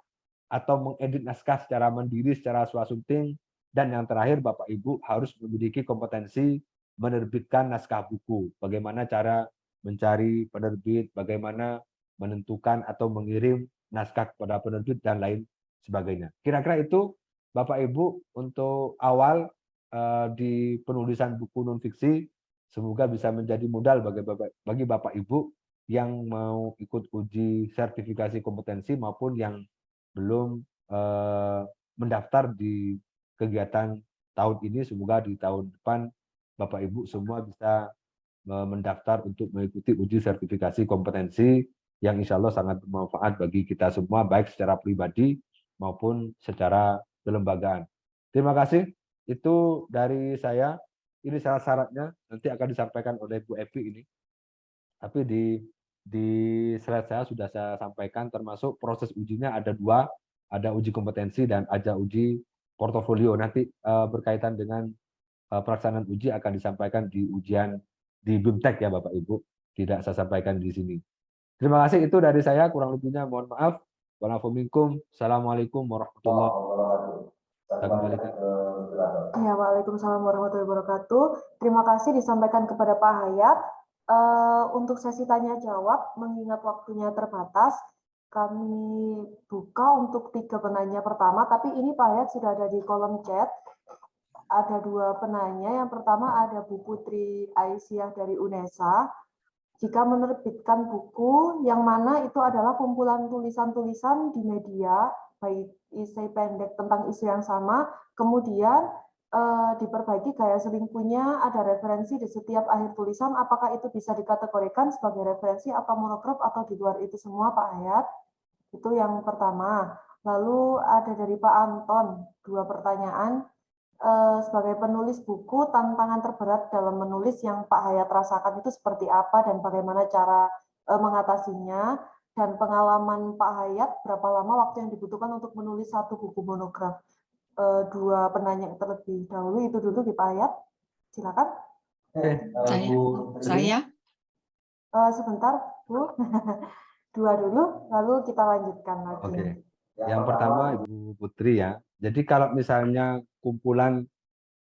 atau mengedit naskah secara mandiri, secara swasembada. Dan yang terakhir, Bapak Ibu harus memiliki kompetensi menerbitkan naskah buku. Bagaimana cara mencari penerbit, bagaimana menentukan atau mengirim naskah kepada penerbit, dan lain sebagainya. Kira-kira itu Bapak Ibu untuk awal di penulisan buku non fiksi. Semoga bisa menjadi modal bagi Bapak Ibu yang mau ikut uji sertifikasi kompetensi maupun yang belum mendaftar di kegiatan tahun ini. Semoga di tahun depan Bapak Ibu semua bisa mendaftar untuk mengikuti uji sertifikasi kompetensi yang insya Allah sangat bermanfaat bagi kita semua, baik secara pribadi maupun secara kelembagaan. Terima kasih. Itu dari saya. Ini syarat-syaratnya nanti akan disampaikan oleh Bu Epi ini. Tapi di slide saya sudah saya sampaikan, termasuk proses ujinya ada dua, ada uji kompetensi dan ada uji portofolio. Nanti berkaitan dengan pelaksanaan uji akan disampaikan di ujian di BIMTEK ya Bapak Ibu. Tidak saya sampaikan di sini. Terima kasih, itu dari saya, kurang lebihnya mohon maaf. Assalamualaikum warahmatullahi wabarakatuh. Saya kembalikan. Ya, Waalaikumsalam warahmatullahi wabarakatuh. Terima kasih disampaikan kepada Pak Hayat. Untuk sesi tanya jawab, mengingat waktunya terbatas, kami buka untuk 3 penanya pertama, tapi ini Pak Hayat sudah ada di kolom chat. Ada 2 penanya. Yang pertama ada Bu Putri Aisyah dari UNESA. Jika menerbitkan buku yang mana itu adalah kumpulan tulisan-tulisan di media, baik esai pendek tentang isu yang sama, kemudian diperbaiki gaya selingkuhnya, ada referensi di setiap akhir tulisan, apakah itu bisa dikategorikan sebagai referensi atau monograf atau di luar itu semua, Pak Hayat? Itu yang pertama. Lalu ada dari Pak Anton, 2 pertanyaan. Sebagai penulis buku, tantangan terberat dalam menulis yang Pak Hayat rasakan itu seperti apa dan bagaimana cara mengatasinya, dan pengalaman Pak Hayat berapa lama waktu yang dibutuhkan untuk menulis 1 buku monograf. 2 penanya terlebih dahulu itu dulu di Pak Hayat, silakan. Saya sebentar Bu, 2 dulu, lalu kita lanjutkan lagi. Oke. Yang pertama Ibu Putri ya. Jadi kalau misalnya kumpulan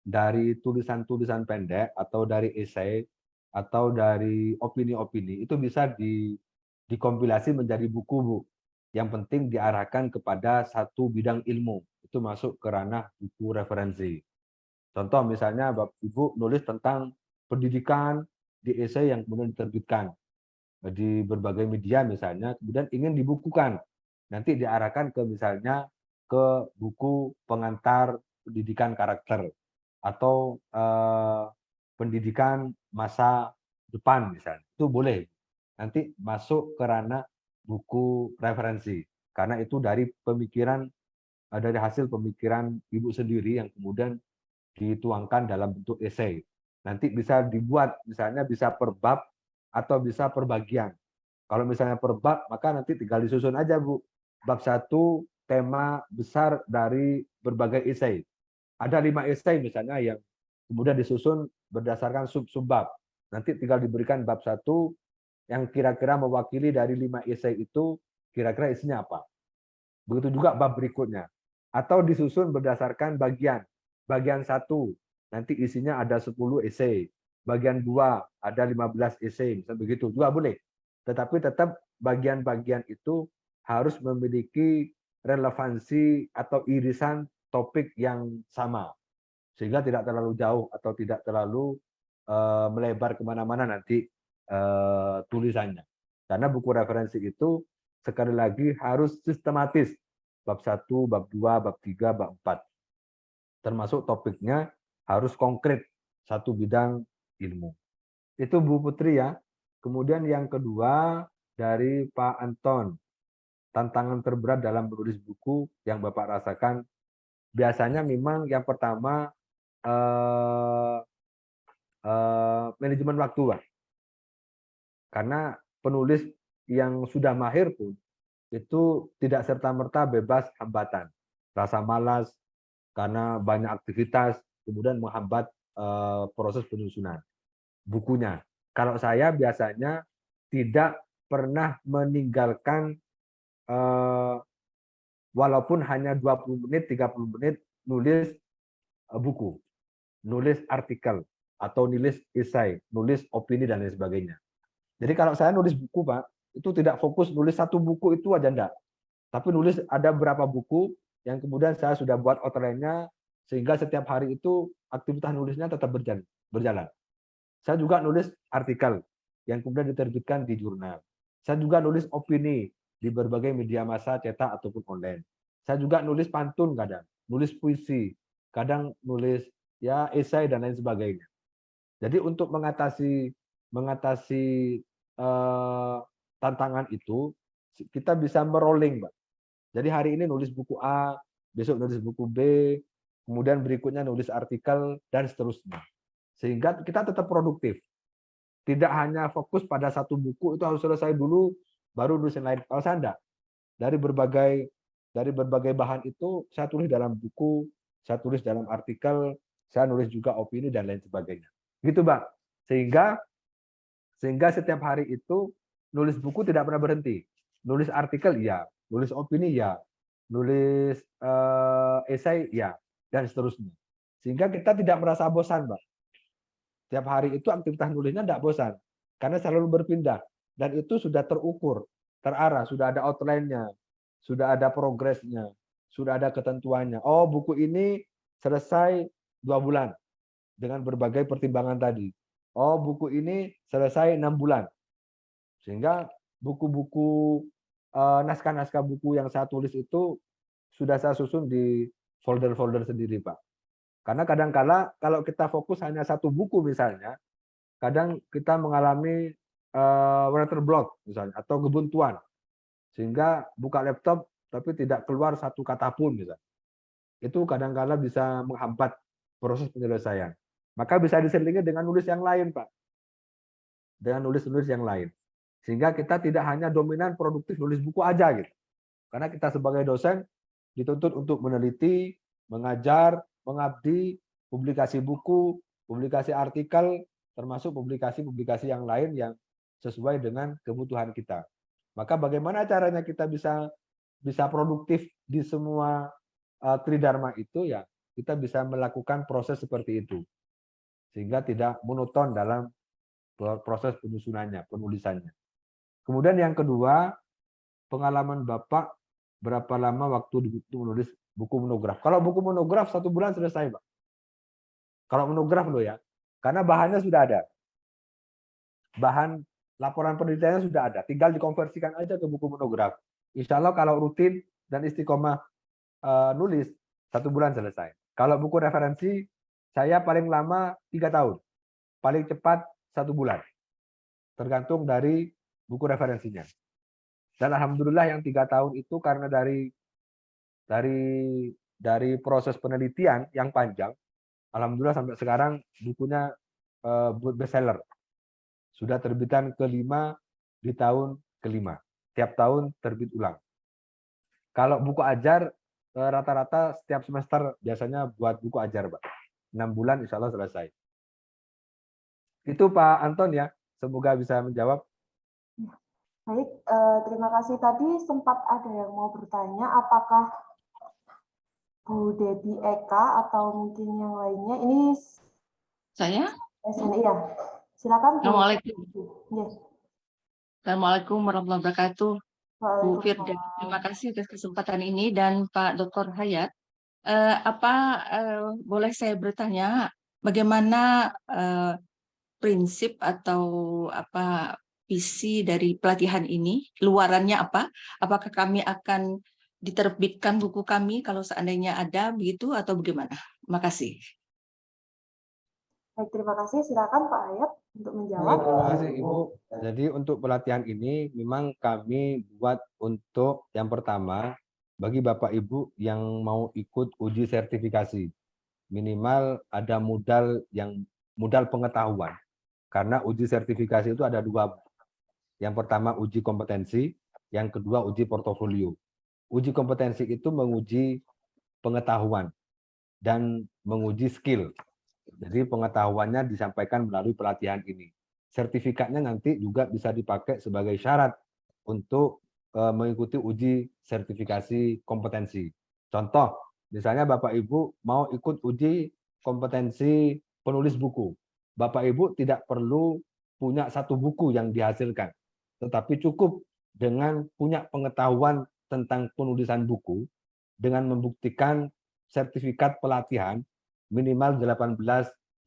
dari tulisan-tulisan pendek atau dari esai atau dari opini-opini itu bisa dikompilasi menjadi buku, Bu. Yang penting diarahkan kepada satu bidang ilmu. Itu masuk ke ranah buku referensi. Contoh misalnya Bapak Ibu nulis tentang pendidikan di esai yang kemudian diterbitkan di berbagai media misalnya, kemudian ingin dibukukan. Nanti diarahkan ke misalnya ke buku pengantar pendidikan karakter atau pendidikan masa depan misalnya. Itu boleh. Nanti masuk ke ranah buku referensi. Karena itu dari pemikiran, dari hasil pemikiran Ibu sendiri yang kemudian dituangkan dalam bentuk esai. Nanti bisa dibuat, misalnya bisa per bab atau bisa per bagian. Kalau misalnya per bab, maka nanti tinggal disusun aja, Bu. Bab 1, tema besar dari berbagai esai. Ada 5 esai misalnya yang kemudian disusun berdasarkan sub-bab. Nanti tinggal diberikan bab 1 yang kira-kira mewakili dari 5 esai itu, kira-kira isinya apa. Begitu juga bab berikutnya. Atau disusun berdasarkan bagian. Bagian 1, nanti isinya ada 10 esai. Bagian 2, ada 15 esai. Misalnya begitu, juga boleh. Tetapi tetap bagian-bagian itu harus memiliki relevansi atau irisan topik yang sama. Sehingga tidak terlalu jauh atau tidak terlalu melebar kemana-mana nanti tulisannya. Karena buku referensi itu sekali lagi harus sistematis. Bab 1, bab 2, bab 3, bab 4. Termasuk topiknya harus konkret satu bidang ilmu. Itu Bu Putri ya. Kemudian yang kedua dari Pak Anton. Tantangan terberat dalam menulis buku yang Bapak rasakan. Biasanya memang yang pertama manajemen waktu, Pak. Karena penulis yang sudah mahir pun itu tidak serta-merta bebas hambatan. Rasa malas karena banyak aktivitas, kemudian menghambat proses penyusunan bukunya. Kalau saya biasanya tidak pernah meninggalkan walaupun hanya 20 menit, 30 menit nulis buku, nulis artikel, atau nulis esai, nulis opini, dan lain sebagainya. Jadi kalau saya nulis buku, Pak, itu tidak fokus nulis satu buku itu aja enggak. Tapi nulis ada berapa buku yang kemudian saya sudah buat outline-nya, sehingga setiap hari itu aktivitas nulisnya tetap berjalan. Saya juga nulis artikel yang kemudian diterbitkan di jurnal. Saya juga nulis opini di berbagai media massa cetak ataupun online. Saya juga nulis pantun kadang, nulis puisi, kadang nulis ya esai dan lain sebagainya. Jadi untuk mengatasi tantangan itu kita bisa merolling, Mbak. Jadi hari ini nulis buku A, besok nulis buku B, kemudian berikutnya nulis artikel dan seterusnya. Sehingga kita tetap produktif. Tidak hanya fokus pada satu buku itu harus selesai dulu baru nulis yang lain. Kalau saya enggak. Dari berbagai bahan itu saya tulis dalam buku, saya tulis dalam artikel, saya nulis juga opini dan lain sebagainya. Gitu, Mbak. Sehingga setiap hari itu nulis buku tidak pernah berhenti. Nulis artikel iya, nulis opini ya, nulis esai ya, dan seterusnya. Sehingga kita tidak merasa bosan, Mbak. Setiap hari itu aktivitas nulisnya tidak bosan. Karena selalu berpindah. Dan itu sudah terukur, terarah, sudah ada outline-nya, sudah ada progresnya, sudah ada ketentuannya. Oh, buku ini selesai 2 bulan dengan berbagai pertimbangan tadi. Oh, buku ini selesai 6 bulan. Sehingga buku-buku, naskah-naskah buku yang saya tulis itu sudah saya susun di folder-folder sendiri, Pak. Karena kadang-kala kalau kita fokus hanya satu buku misalnya, kadang kita mengalami writer block misalnya, atau kebuntuan. Sehingga buka laptop tapi tidak keluar satu kata pun misalnya. Itu kadang-kala bisa menghambat proses penyelesaian. Maka bisa diselingi dengan nulis yang lain, Pak. Dengan nulis-nulis yang lain. Sehingga kita tidak hanya dominan produktif nulis buku aja gitu. Karena kita sebagai dosen dituntut untuk meneliti, mengajar, mengabdi, publikasi buku, publikasi artikel, termasuk publikasi-publikasi yang lain yang sesuai dengan kebutuhan kita. Maka bagaimana caranya kita bisa produktif di semua tridharma itu ya, kita bisa melakukan proses seperti itu. Sehingga tidak monoton dalam proses penyusunannya, penulisannya. Kemudian yang kedua, pengalaman Bapak berapa lama waktu menulis buku monograf. Kalau buku monograf 1 bulan selesai, Pak. Kalau monograf loh ya. Karena bahannya sudah ada. Bahan laporan penelitiannya sudah ada. Tinggal dikonversikan aja ke buku monograf. Insya Allah kalau rutin dan istiqomah nulis 1 bulan selesai. Kalau buku referensi, saya paling lama 3 tahun. Paling cepat 1 bulan. Tergantung dari buku referensinya. Dan alhamdulillah yang 3 tahun itu karena dari proses penelitian yang panjang, alhamdulillah sampai sekarang bukunya bestseller. Sudah terbitan ke-5 di tahun ke-5. Tiap tahun terbit ulang. Kalau buku ajar rata-rata setiap semester biasanya buat buku ajar, Pak. 6 bulan insya Allah selesai. Itu Pak Anton ya, semoga bisa menjawab. Baik, terima kasih. Tadi sempat ada yang mau bertanya, apakah Bu Dedi Eka atau mungkin yang lainnya? Ini Saya? SNI ya. Silakan Bu. Assalamualaikum. Yes. Assalamualaikum warahmatullahi wabarakatuh. Bu Firda, Waalaikumsalam. terima kasih atas kesempatan ini dan Pak Dr. Hayat. Boleh saya bertanya bagaimana prinsip atau visi dari pelatihan ini? Luarannya apa? Apakah kami akan diterbitkan buku kami kalau seandainya ada begitu atau bagaimana? Terima kasih. Baik, terima kasih. Silakan Pak Hayat untuk menjawab. Terima kasih Ibu. Jadi untuk pelatihan ini memang kami buat untuk yang pertama bagi Bapak Ibu yang mau ikut uji sertifikasi. Minimal ada modal pengetahuan. Karena uji sertifikasi itu ada dua. Yang pertama uji kompetensi, yang kedua uji portofolio. Uji kompetensi itu menguji pengetahuan dan menguji skill. Jadi pengetahuannya disampaikan melalui pelatihan ini. Sertifikatnya nanti juga bisa dipakai sebagai syarat untuk mengikuti uji sertifikasi kompetensi. Contoh, misalnya Bapak Ibu mau ikut uji kompetensi penulis buku. Bapak Ibu tidak perlu punya satu buku yang dihasilkan, tetapi cukup dengan punya pengetahuan tentang penulisan buku dengan membuktikan sertifikat pelatihan minimal 18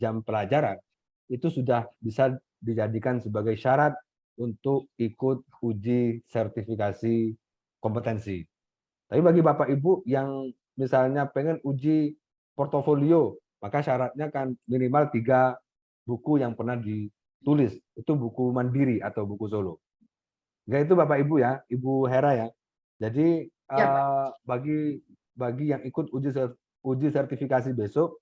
jam pelajaran, itu sudah bisa dijadikan sebagai syarat untuk ikut uji sertifikasi kompetensi. Tapi bagi Bapak Ibu yang misalnya pengen uji portofolio, maka syaratnya kan minimal 3 buku yang pernah ditulis. Itu buku mandiri atau buku solo. Ya itu Bapak Ibu ya, Ibu Hera ya. Jadi bagi yang ikut uji sertifikasi besok,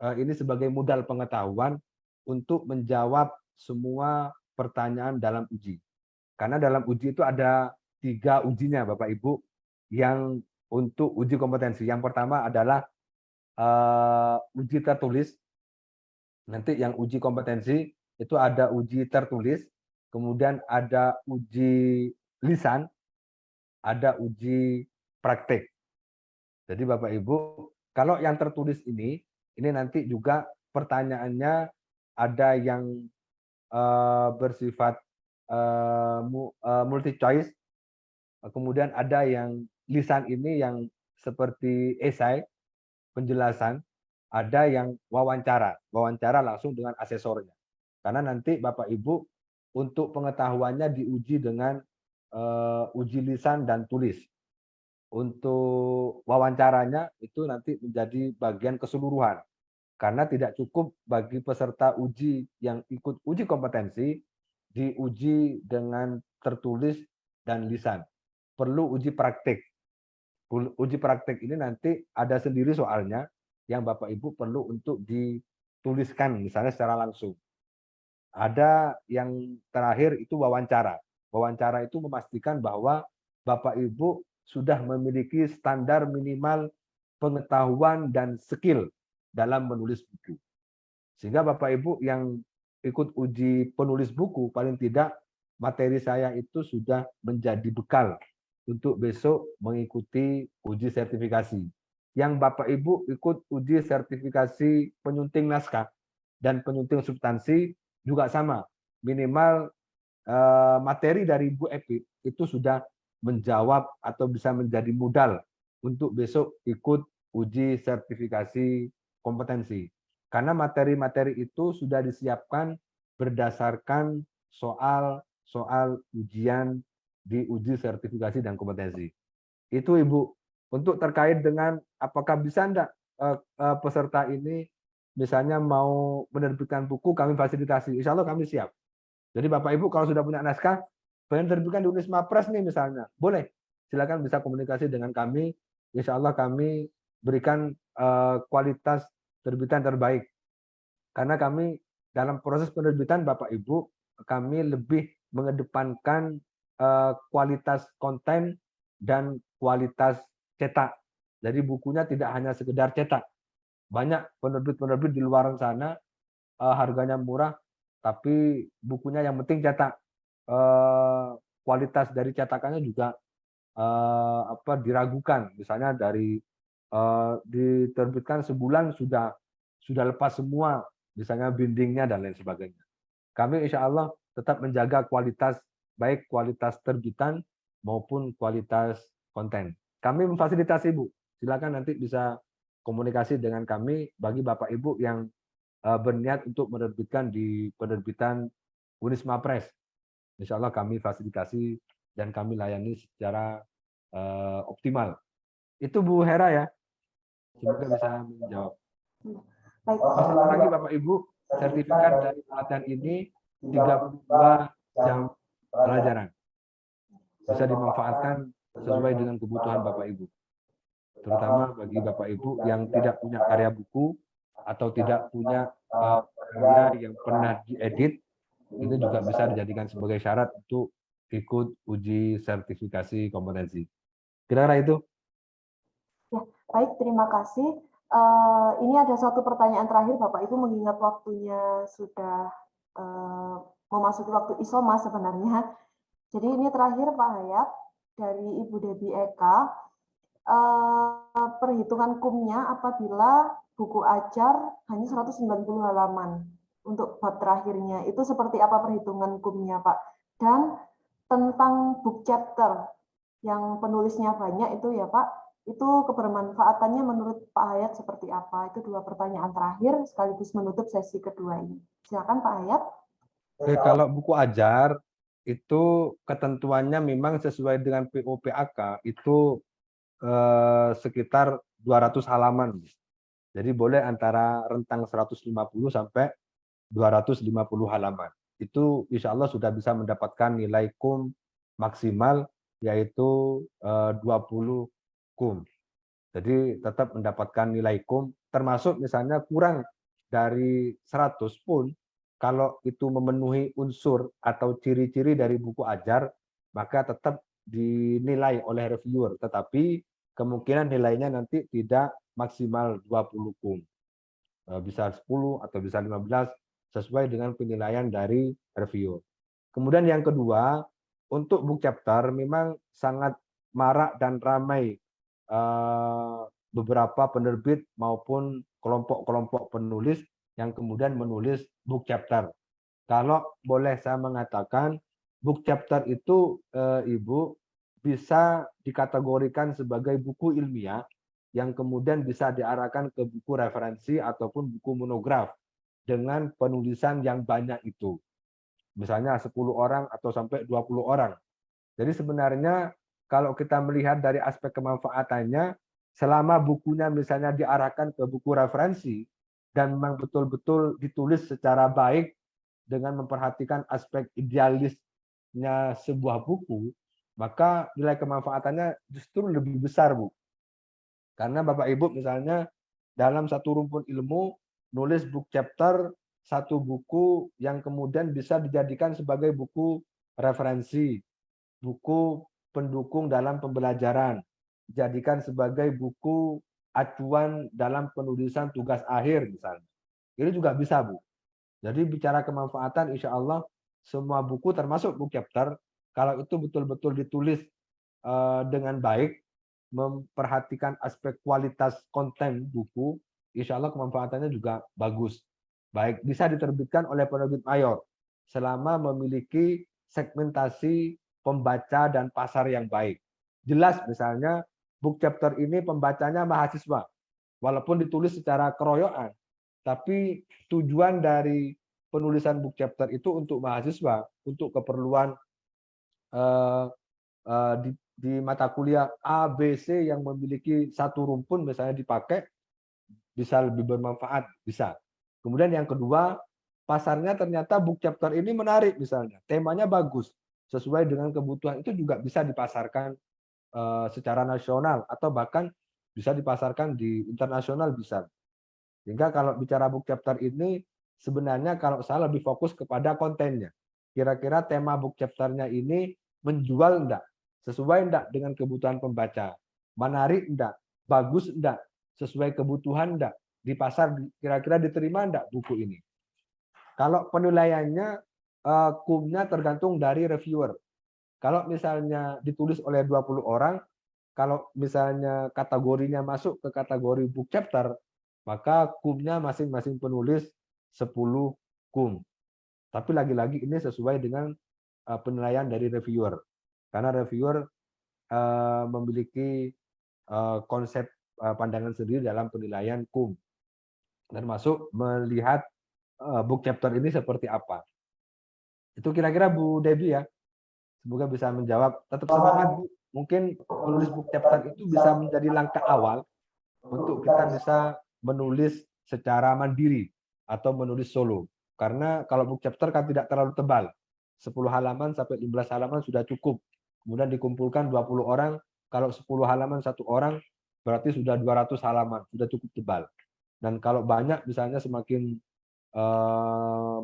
ini sebagai modal pengetahuan untuk menjawab semua pertanyaan dalam uji. Karena dalam uji itu ada 3 ujinya Bapak Ibu yang untuk uji kompetensi. Yang pertama adalah uji tertulis. Nanti yang uji kompetensi itu ada uji tertulis, kemudian ada uji lisan, ada uji praktik. Jadi Bapak Ibu, kalau yang tertulis ini nanti juga pertanyaannya ada yang bersifat multi choice, kemudian ada yang lisan ini yang seperti esai, penjelasan, ada yang wawancara langsung dengan asesornya. Karena nanti Bapak Ibu untuk pengetahuannya diuji dengan uji lisan dan tulis. Untuk wawancaranya itu nanti menjadi bagian keseluruhan. Karena tidak cukup bagi peserta uji yang ikut uji kompetensi diuji dengan tertulis dan lisan. Perlu uji praktik. Uji praktik ini nanti ada sendiri soalnya yang Bapak Ibu perlu untuk dituliskan misalnya secara langsung. Ada yang terakhir itu wawancara. Wawancara itu memastikan bahwa Bapak Ibu sudah memiliki standar minimal pengetahuan dan skill dalam menulis buku. Sehingga Bapak Ibu yang ikut uji penulis buku, paling tidak materi saya itu sudah menjadi bekal untuk besok mengikuti uji sertifikasi. Yang Bapak Ibu ikut uji sertifikasi penyunting naskah dan penyunting substansi juga sama. Minimal materi dari Bu Epi itu sudah menjawab atau bisa menjadi modal untuk besok ikut uji sertifikasi kompetensi. Karena materi-materi itu sudah disiapkan berdasarkan soal ujian di uji sertifikasi dan kompetensi. Itu Ibu. Untuk terkait dengan apakah bisa enggak peserta ini misalnya mau menerbitkan buku, kami fasilitasi. Insya Allah kami siap. Jadi Bapak Ibu kalau sudah punya naskah, pengen terbitkan di Unisma Press nih misalnya, boleh. Silakan bisa komunikasi dengan kami. Insya Allah kami berikan kualitas terbitan terbaik. Karena kami dalam proses penerbitan Bapak Ibu, kami lebih mengedepankan kualitas konten dan kualitas cetak. Jadi bukunya tidak hanya sekedar cetak. Banyak penerbit-penerbit di luar sana harganya murah, tapi bukunya yang penting cetak. kualitas dari cetakannya juga diragukan. Misalnya dari diterbitkan sebulan sudah lepas semua, misalnya bindingnya dan lain sebagainya. Kami insya Allah tetap menjaga kualitas, baik kualitas terbitan maupun kualitas konten. Kami memfasilitasi, Bu. Silakan nanti bisa komunikasi dengan kami bagi Bapak Ibu yang berniat untuk menerbitkan di penerbitan Unisma Press. Insya Allah kami fasilitasi dan kami layani secara optimal. Itu Bu Hera ya. Semoga bisa menjawab. Baik. Masih ada lagi Bapak Ibu, sertifikat dari pelatihan ini 32 jam pelajaran. Bisa dimanfaatkan sesuai dengan kebutuhan Bapak Ibu. Terutama bagi Bapak Ibu yang tidak punya karya buku atau tidak punya karya yang pernah diedit, itu juga bisa dijadikan sebagai syarat untuk ikut uji sertifikasi kompetensi. Kira-kira itu. Ya, baik, terima kasih. Ini ada satu pertanyaan terakhir, Bapak Ibu, mengingat waktunya sudah memasuki waktu isoma sebenarnya. Jadi ini terakhir Pak Hayat dari Ibu Debbie Eka. Perhitungan kumnya apabila buku ajar hanya 190 halaman untuk bab terakhirnya. Itu seperti apa perhitungan kumnya, Pak? Dan tentang book chapter yang penulisnya banyak itu ya, Pak, itu kebermanfaatannya menurut Pak Hayat seperti apa? Itu dua pertanyaan terakhir sekaligus menutup sesi kedua ini. Silakan Pak Hayat. Oke, kalau buku ajar itu ketentuannya memang sesuai dengan POPAK itu sekitar 200 halaman. Jadi boleh antara rentang 150 sampai 250 halaman. Itu insya Allah sudah bisa mendapatkan nilai kum maksimal yaitu 20 kum. Jadi tetap mendapatkan nilai kum, termasuk misalnya kurang dari 100 pun, kalau itu memenuhi unsur atau ciri-ciri dari buku ajar, maka tetap dinilai oleh reviewer. Tetapi kemungkinan nilainya nanti tidak maksimal 20 kum. Bisa 10 atau bisa 15, sesuai dengan penilaian dari reviewer. Kemudian yang kedua, untuk book chapter memang sangat marak dan ramai beberapa penerbit maupun kelompok-kelompok penulis yang kemudian menulis book chapter. Kalau boleh saya mengatakan, book chapter itu Ibu bisa dikategorikan sebagai buku ilmiah yang kemudian bisa diarahkan ke buku referensi ataupun buku monograf dengan penulisan yang banyak itu. Misalnya 10 orang atau sampai 20 orang. Jadi sebenarnya kalau kita melihat dari aspek kemanfaatannya, selama bukunya misalnya diarahkan ke buku referensi dan memang betul-betul ditulis secara baik dengan memperhatikan aspek idealisnya sebuah buku, maka nilai kemanfaatannya justru lebih besar, Bu. Karena Bapak Ibu misalnya dalam satu rumpun ilmu nulis book chapter satu buku yang kemudian bisa dijadikan sebagai buku referensi, buku pendukung dalam pembelajaran, dijadikan sebagai buku acuan dalam penulisan tugas akhir misalnya. Ini juga bisa, Bu. Jadi bicara kemanfaatan, insya Allah semua buku termasuk book chapter, kalau itu betul-betul ditulis dengan baik, memperhatikan aspek kualitas konten buku, insya Allah kemanfaatannya juga bagus. Baik, bisa diterbitkan oleh penerbit mayor selama memiliki segmentasi pembaca dan pasar yang baik. Jelas misalnya book chapter ini pembacanya mahasiswa, walaupun ditulis secara keroyokan, tapi tujuan dari penulisan book chapter itu untuk mahasiswa, untuk keperluan di mata kuliah A, B, C yang memiliki satu rumpun misalnya dipakai, bisa lebih bermanfaat, bisa. Kemudian yang kedua, pasarnya ternyata book chapter ini menarik misalnya, temanya bagus, sesuai dengan kebutuhan, itu juga bisa dipasarkan secara nasional atau bahkan bisa dipasarkan di internasional bisa. Sehingga kalau bicara book chapter ini sebenarnya kalau saya lebih fokus kepada kontennya. Kira-kira tema book chapternya ini menjual enggak? Sesuai enggak dengan kebutuhan pembaca? Menarik enggak? Bagus enggak? Sesuai kebutuhan enggak? Di pasar kira-kira diterima enggak buku ini? Kalau penilaiannya kumnya tergantung dari reviewer. Kalau misalnya ditulis oleh 20 orang, kalau misalnya kategorinya masuk ke kategori book chapter, maka kumnya masing-masing penulis 10 kum. Tapi lagi-lagi ini sesuai dengan penilaian dari reviewer. Karena reviewer memiliki konsep pandangan sendiri dalam penilaian kum. Termasuk melihat book chapter ini seperti apa. Itu kira-kira Bu Debbie ya. Semoga bisa menjawab. Tetap semangat Bu. Mungkin menulis book chapter itu bisa menjadi langkah awal untuk kita bisa menulis secara mandiri atau menulis solo. Karena kalau book chapter kan tidak terlalu tebal. 10 halaman sampai 15 halaman sudah cukup. Kemudian dikumpulkan 20 orang, kalau 10 halaman satu orang berarti sudah 200 halaman, sudah cukup tebal. Dan kalau banyak misalnya semakin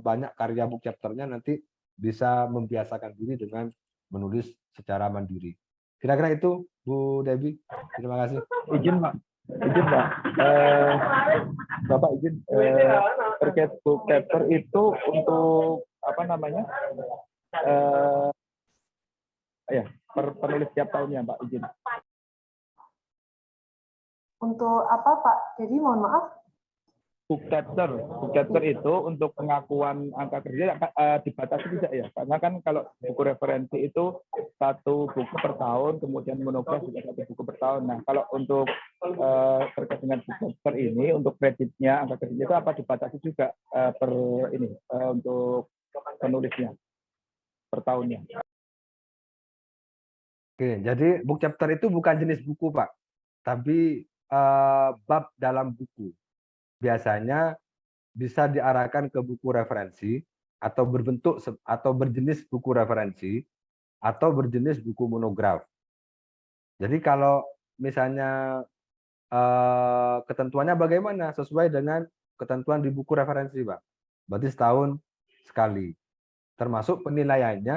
banyak karya book chapternya nanti bisa membiasakan diri dengan menulis secara mandiri. Kira-kira itu Bu Debbie. Terima kasih. Izin Pak. Bapak izin terkait book chapter itu untuk apa namanya penulis setiap tahunnya Pak, izin. Untuk apa Pak? Jadi mohon maaf. Book chapter itu untuk pengakuan angka kerja dibatasi tidak ya? Karena kan kalau buku referensi itu 1 buku per tahun, kemudian monograf juga 1 buku per tahun. Nah, kalau untuk terkait dengan book chapter ini, untuk kreditnya angka kerja itu apa dibatasi juga per ini untuk penulisnya per tahunnya? Oke, jadi book chapter itu bukan jenis buku Pak, tapi bab dalam buku. Biasanya bisa diarahkan ke buku referensi atau berbentuk atau berjenis buku referensi atau berjenis buku monograf. Jadi kalau misalnya ketentuannya bagaimana? Sesuai dengan ketentuan di buku referensi, Pak. Berarti setahun sekali. Termasuk penilaiannya,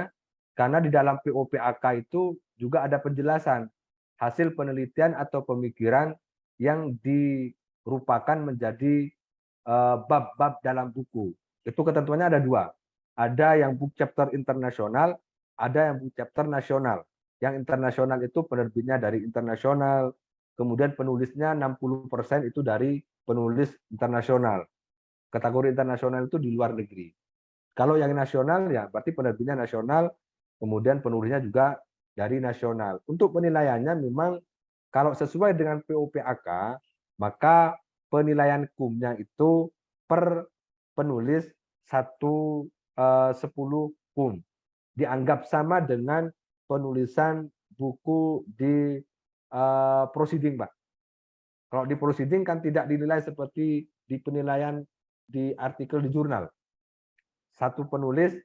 karena di dalam POPAK itu juga ada penjelasan hasil penelitian atau pemikiran yang dirupakan menjadi bab-bab dalam buku. Itu ketentuannya ada 2. Ada yang book chapter internasional, ada yang book chapter nasional. Yang internasional itu penerbitnya dari internasional, kemudian penulisnya 60% itu dari penulis internasional. Kategori internasional itu di luar negeri. Kalau yang nasional ya berarti penerbitnya nasional, kemudian penulisnya juga dari nasional. Untuk penilaiannya memang kalau sesuai dengan POPAK, maka penilaian kumnya itu per penulis 10 kum. Dianggap sama dengan penulisan buku di proceeding, Pak. Kalau di proceeding kan tidak dinilai seperti di penilaian di artikel di jurnal. 1 penulis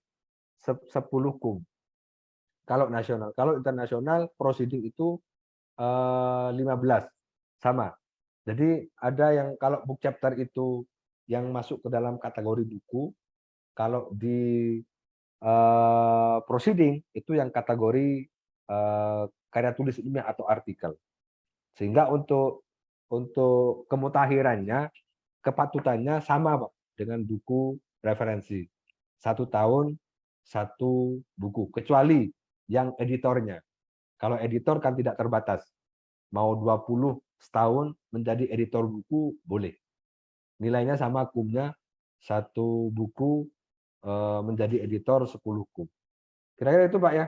10 kum. Kalau nasional, kalau internasional proceeding itu 15 sama. Jadi ada yang kalau book chapter itu yang masuk ke dalam kategori buku, kalau di proceeding itu yang kategori karya tulis ilmiah atau artikel. Sehingga untuk kemutahirannya, kepatutannya sama Pak dengan buku referensi. 1 tahun 1 buku, kecuali yang editornya. Kalau editor kan tidak terbatas. Mau 20 setahun menjadi editor buku boleh. Nilainya sama kumnya 1 buku menjadi editor 10 kum. Kira-kira itu Pak ya?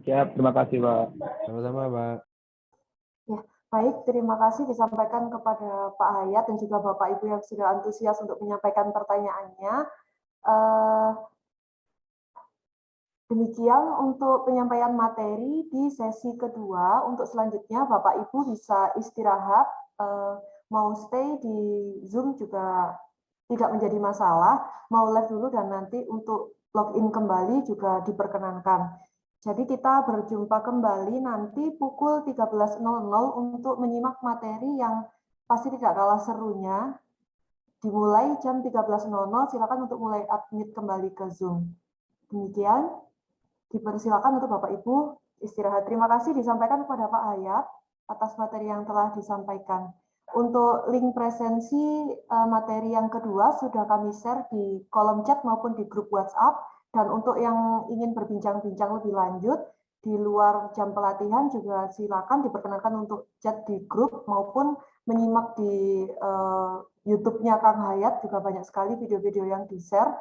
Ya, terima kasih Pak. Sama-sama Pak. Ya, baik, terima kasih disampaikan kepada Pak Hayat dan juga Bapak Ibu yang sudah antusias untuk menyampaikan pertanyaannya. Demikian untuk penyampaian materi di sesi kedua. Untuk selanjutnya Bapak Ibu bisa istirahat, mau stay di Zoom juga tidak menjadi masalah, mau live dulu dan nanti untuk login kembali juga diperkenankan. Jadi kita berjumpa kembali nanti pukul 13.00 untuk menyimak materi yang pasti tidak kalah serunya. Dimulai jam 13.00, silakan untuk mulai admit kembali ke Zoom. Demikian. Dipersilakan untuk Bapak Ibu istirahat. Terima kasih disampaikan kepada Pak Hayat atas materi yang telah disampaikan. Untuk link presensi materi yang kedua sudah kami share di kolom chat maupun di grup WhatsApp Dan untuk yang ingin berbincang-bincang lebih lanjut di luar jam pelatihan juga silakan diperkenankan untuk chat di grup maupun menyimak di YouTube-nya Kang Hayat, juga banyak sekali video-video yang di-share.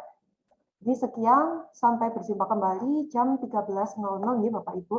Jadi sekian, sampai berjumpa kembali jam 13.00 nih Bapak Ibu.